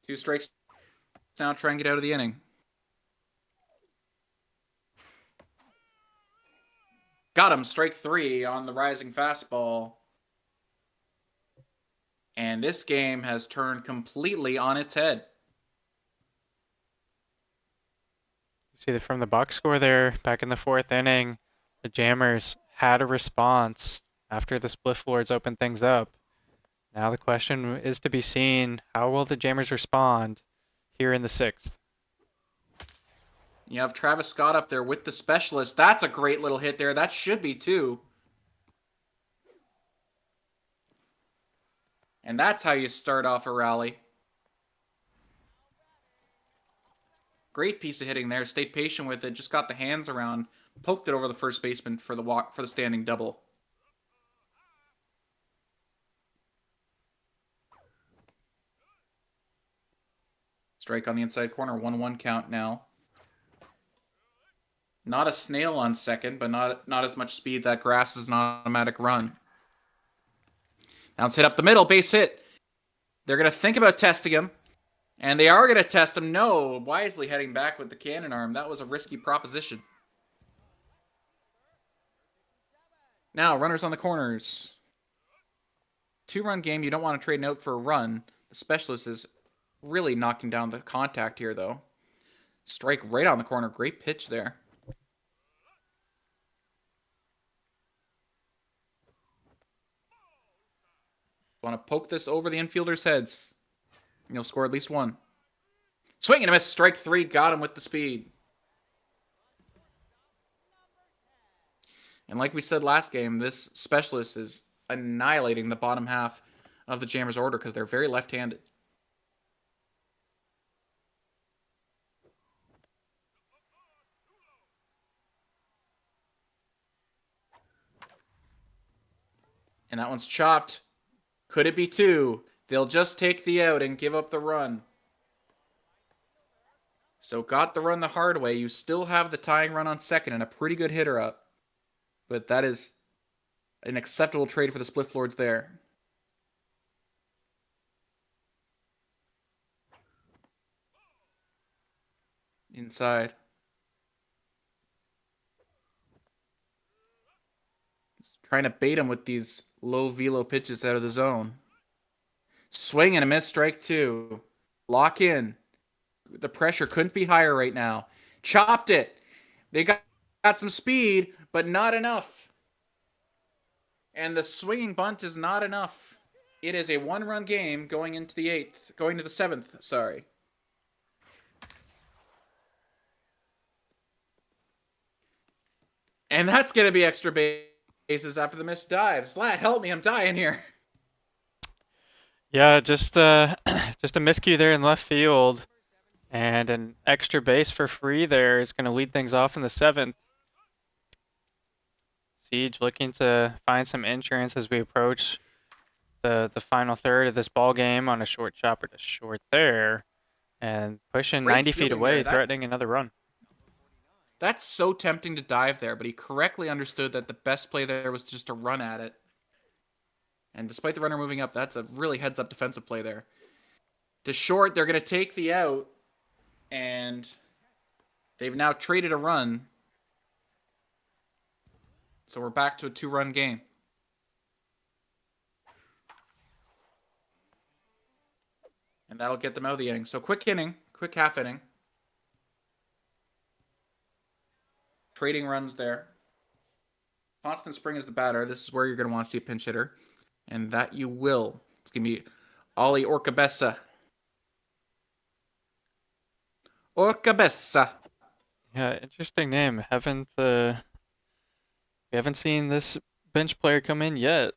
Two strikes now, try and get out of the inning. Got him, strike 3 on the rising fastball. And this game has turned completely on its head. See that from the box score there, back in the 4th inning, the Jammers had a response after the Spliff Lords opened things up. Now the question is to be seen, how will the Jammers respond here in the 6th? You have Travis Scott up there with the specialist. That's a great little hit there. That should be 2. And that's how you start off a rally. Great piece of hitting there. Stayed patient with it. Just got the hands around. Poked it over the first baseman for the standing double. Strike on the inside corner. 1-1 count now. Not a snail on second, but not as much speed. That grass is an automatic run. Now it's hit up the middle. Base hit. They're going to think about testing him. And they are going to test him. No, wisely heading back with the cannon arm. That was a risky proposition. Now, runners on the corners. 2-run game. You don't want to trade an out for a run. The specialist is really knocking down the contact here, though. Strike right on the corner. Great pitch there. Want to poke this over the infielders' heads. And you'll score at least 1. Swing and a miss. Strike 3. Got him with the speed. And like we said last game, this specialist is annihilating the bottom half of the Jammers' order because they're very left-handed. And that one's chopped. Could it be 2? They'll just take the out and give up the run. So got the run the hard way. You still have the tying run on second and a pretty good hitter up. But that is an acceptable trade for the Spliff Lords there. Inside. Trying to bait him with these low velo pitches out of the zone. Swing and a miss, strike 2. Lock in. The pressure couldn't be higher right now. Chopped it. They got some speed, but not enough. And the swinging bunt is not enough. It is a 1-run game going into the 8th. Going to the 7th, sorry. And that's going to be extra bases after the missed dive. Slat, help me. I'm dying here. Yeah, just a miscue there in left field. And an extra base for free there is going to lead things off in the 7th. Siege looking to find some insurance as we approach the final third of this ball game on a short chopper to short there. And pushing Great 90 feet fielding away, there. threatening another run. That's so tempting to dive there, but he correctly understood that the best play there was just to run at it. And despite the runner moving up, that's a really heads-up defensive play there. To short, they're going to take the out, and they've now traded a run. So we're back to a 2-run game. And that'll get them out of the inning. So quick inning, quick half inning. Trading runs there. Constant Spring is the batter. This is where you're going to want to see a pinch hitter. And that you will. It's going to be Ollie Orcabessa. Orcabessa. Yeah, interesting name. We haven't seen this bench player come in yet.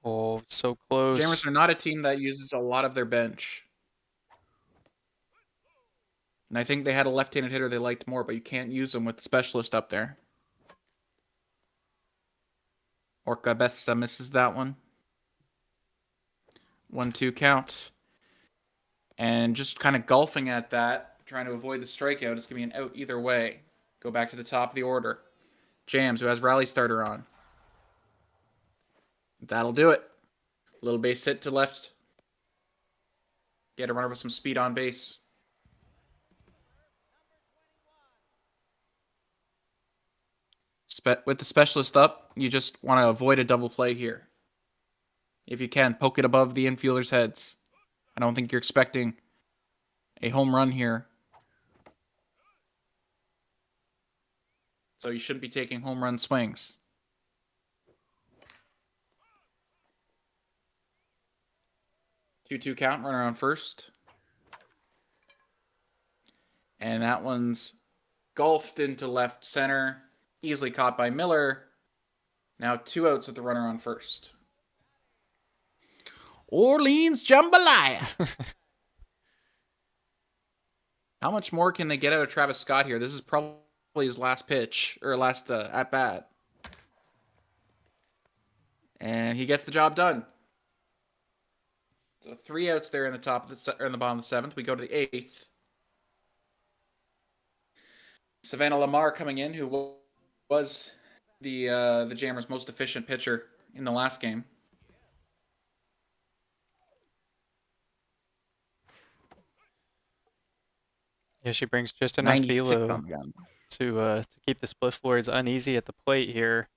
Oh, so close. Jammers are not a team that uses a lot of their bench. And I think they had a left-handed hitter they liked more, but you can't use them with the specialist up there. Orcabessa misses that one. 1-2 count. And just kind of golfing at that, trying to avoid the strikeout. It's going to be an out either way. Go back to the top of the order. Jams, who has rally starter on. That'll do it. Little base hit to left. Get a runner with some speed on base. With the specialist up, you just want to avoid a double play here. If you can, poke it above the infielders' heads. I don't think you're expecting a home run here. So you shouldn't be taking home run swings. Two count, runner on first. And that one's golfed into left center. Easily caught by Miller. Now 2 outs with the runner on first. Orleans Jambalaya. How much more can they get out of Travis Scott here? This is probably his last pitch, or last at-bat. And he gets the job done. So 3 outs there in the top of the, or in the bottom of the 7th. We go to the 8th. Savannah Lamar coming in, who was the Jammers' most efficient pitcher in the last game. Yeah, she brings just enough velo on the gun. to keep the split floors uneasy at the plate here.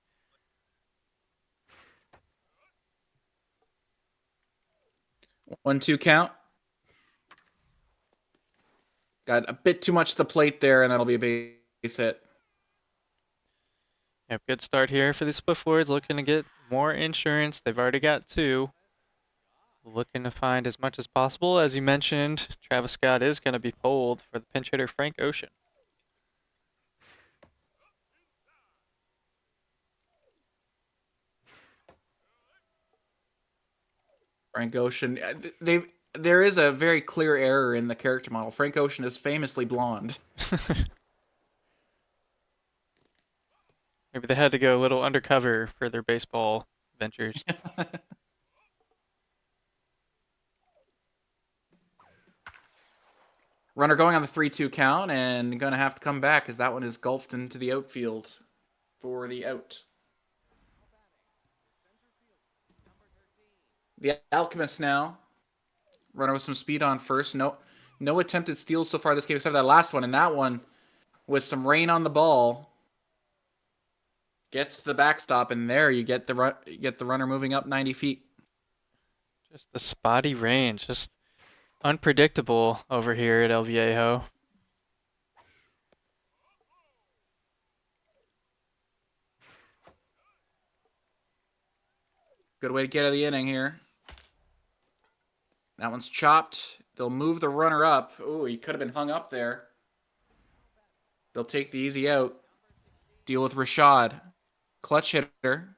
One-two count. Got a bit too much to the plate there, and that'll be a base hit. Yep, good start here for the split floors. Looking to get more insurance. They've already got 2. Looking to find as much as possible. As you mentioned, Travis Scott is going to be pulled for the pinch hitter, Frank Ocean. Frank Ocean. There is a very clear error in the character model. Frank Ocean is famously blonde. Maybe they had to go a little undercover for their baseball ventures. Runner going on the 3-2 count and going to have to come back as that one is golfed into the outfield for the out. The Alchemist now. Runner with some speed on first. No attempted steals so far this game except for that last one. And that one with some rain on the ball Gets the backstop, and there you get the runner moving up 90 feet. Just the spotty range, just unpredictable over here at El Viejo. Good way to get out of the inning here. That one's chopped. They'll move the runner up. Oh, he could have been hung up there. They'll take the easy out. Deal with Rashad. Clutch hitter.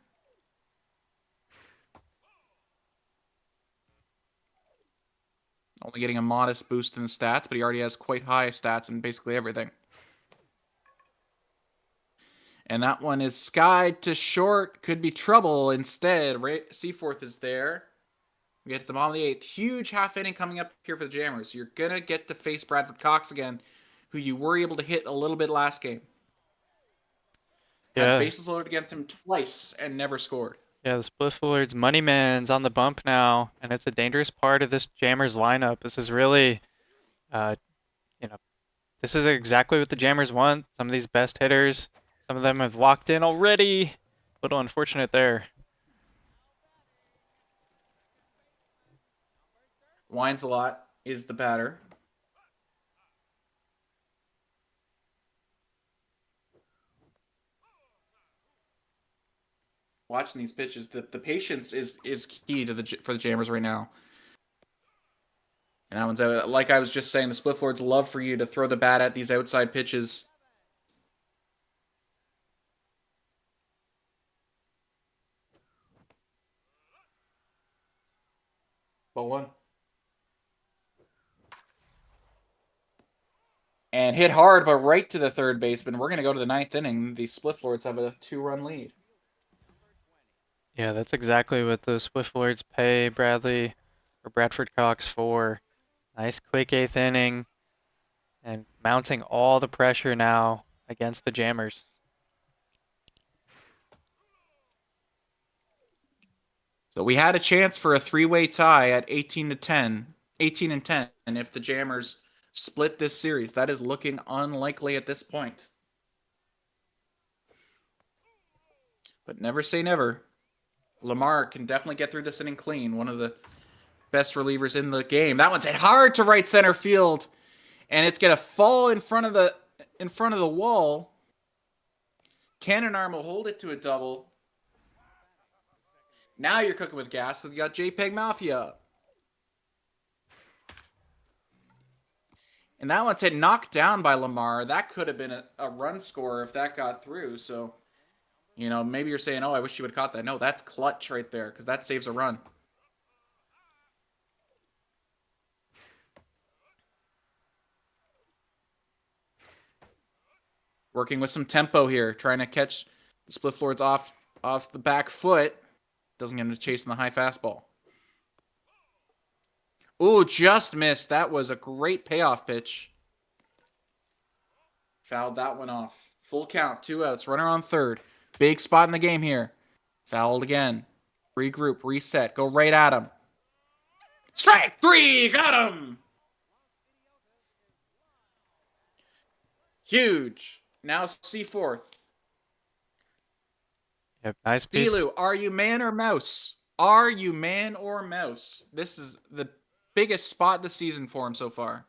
Only getting a modest boost in the stats, but he already has quite high stats in basically everything. And that one is skied to short. Could be trouble instead. Seaforth is there. We get to the bottom of the 8th. Huge half inning coming up here for the Jammers. You're going to get to face Bradford Cox again, who you were able to hit a little bit last game. Yeah. Had bases loaded against him twice and never scored. Yeah, the Splifflords money man's on the bump now, and it's a dangerous part of this Jammers lineup. This is really, this is exactly what the Jammers want. Some of these best hitters, some of them have walked in already. A little unfortunate there. Wines a lot is the batter. Watching these pitches, the patience is key to for the Jammers right now. And that one's out. Like I was just saying, the Splifflords love for you to throw the bat at these outside pitches. Ball 1. And hit hard, but right to the third baseman. We're going to go to the 9th inning. The Splifflords have a 2-run lead. Yeah, that's exactly what the Splifflords pay Bradford Cox for. Nice quick 8th inning and mounting all the pressure now against the Jammers. So we had a chance for a 3-way tie at 18 and 10 if the Jammers split this series. That is looking unlikely at this point. But never say never. Lamar can definitely get through this inning clean. One of the best relievers in the game. That one's hit hard to right center field, and it's gonna fall in front of the wall. Cannon arm will hold it to a double. Now you're cooking with gas because you got JPEG Mafia. And that one's hit knocked down by Lamar. That could have been a run scorer if that got through. So, maybe you're saying, oh, I wish you would have caught that. No, that's clutch right there because that saves a run. Working with some tempo here, trying to catch the Splifflords off the back foot. Doesn't get him to chase in the high fastball. Ooh, just missed. That was a great payoff pitch. Fouled that one off. Full count, 2 outs. Runner on third. Big spot in the game here. Fouled again. Regroup, reset. Go right at him. Strike 3! Got him! Huge. Now Seaforth. Yep, nice piece. dlew, are you man or mouse? Are you man or mouse? This is the biggest spot this season for him so far.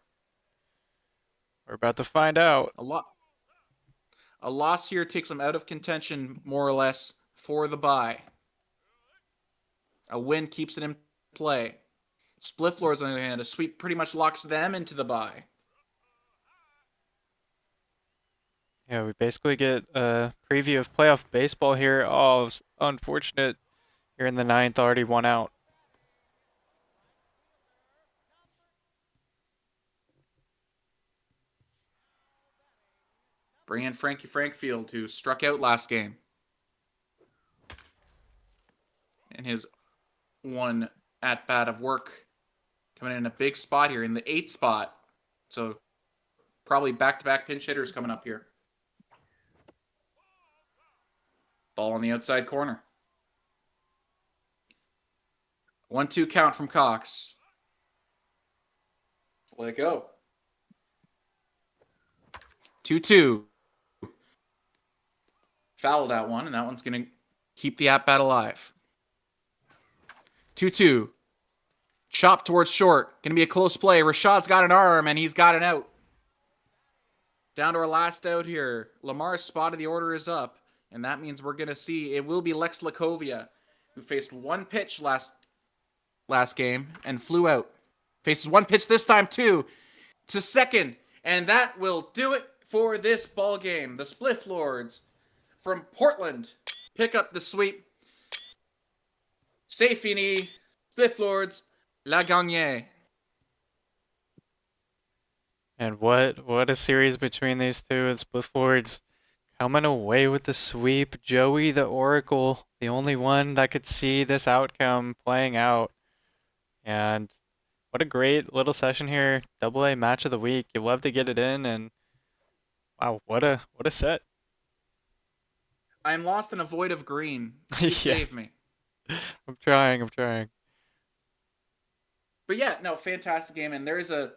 We're about to find out. A loss here takes him out of contention, more or less, for the bye. A win keeps it in play. Splifflords, on the other hand, a sweep pretty much locks them into the bye. Yeah, we basically get a preview of playoff baseball here. Oh, it's unfortunate. You're in the 9th, already 1 out. Bring in Frankie Frankfield, who struck out last game. And his one at-bat of work coming in a big spot here in the 8th spot. So probably back-to-back pinch hitters coming up here. Ball on the outside corner. 1-2 count from Cox. Let it go. 2-2. foul that one, and that one's going to keep the at-bat alive. 2-2. Chop towards short. Going to be a close play. Rashad's got an arm, and he's got an out. Down to our last out here. Lamar's spot of the order is up, and that means we're going to see it will be Lex Lakovia, who faced one pitch last game and flew out. Faces one pitch this time, too, to second. And that will do it for this ball game. The Spliff Lords from Portland pick up the sweep. C'est fini. Spliff Lords, la gagne. And what a series between these two. And Spliff Lords coming away with the sweep. Joey the Oracle, the only one that could see this outcome playing out. And what a great little session here. AA match of the week. You love to get it in, and wow, what a set. I'm lost in a void of green. You save me. I'm trying. But yeah, no, fantastic game, and there is a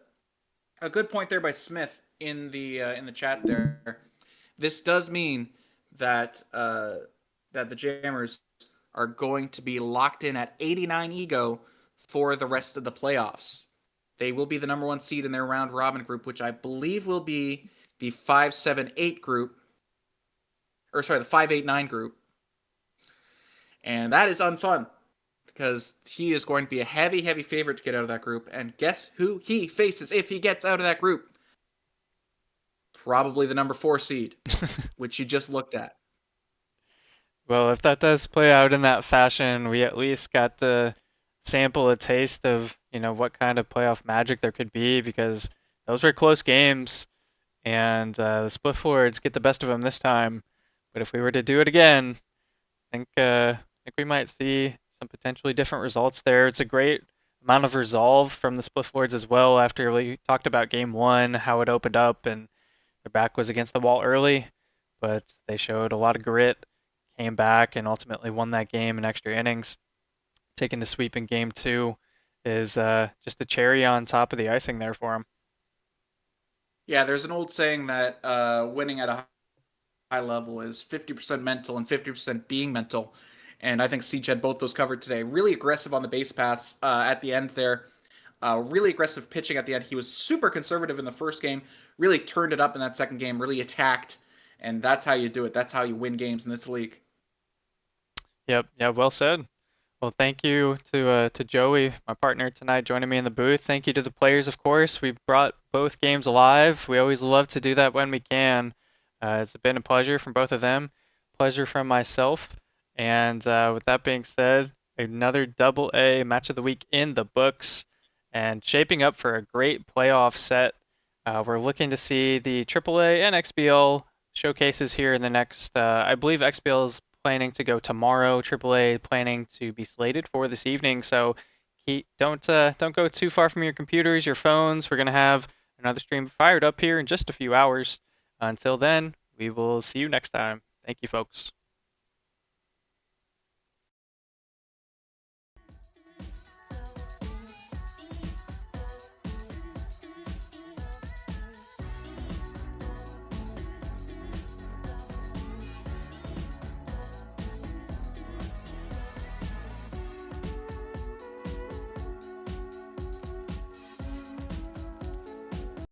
good point there by Smith in the chat there. This does mean that that the Jammers are going to be locked in at 89 ego for the rest of the playoffs. They will be the number 1 seed in their round robin group, which I believe will be the 5-7-8 group. Or sorry, the 5-8-9 group. And that is unfun, because he is going to be a heavy, heavy favorite to get out of that group. And guess who he faces if he gets out of that group? Probably the number 4 seed, which you just looked at. Well, if that does play out in that fashion, we at least got to sample a taste of, what kind of playoff magic there could be, because those were close games, and the Spliff Lords get the best of them this time. But if we were to do it again, I think we might see some potentially different results there. It's a great amount of resolve from the Spliff Lords as well, after we talked about game 1, how it opened up, and their back was against the wall early, but they showed a lot of grit, came back, and ultimately won that game in extra innings. Taking the sweep in game 2 is just the cherry on top of the icing there for them. Yeah, there's an old saying that winning at a high level is 50% mental and 50% being mental. And I think Siege had both those covered today. Really aggressive on the base paths at the end there. Really aggressive pitching at the end. He was super conservative in the first game. Really turned it up in that second game. Really attacked. And that's how you do it. That's how you win games in this league. Yep. Yeah, well said. Well, thank you to Joey, my partner tonight, joining me in the booth. Thank you to the players, of course. We brought both games alive. We always love to do that when we can. It's been a pleasure from both of them. Pleasure from myself. And with that being said, another AA match of the week in the books, and shaping up for a great playoff set. We're looking to see the AAA and XBL showcases here in the next, I believe XBL is planning to go tomorrow, AAA planning to be slated for this evening. So don't go too far from your computers, your phones. We're going to have another stream fired up here in just a few hours. Until then, we will see you next time. Thank you, folks.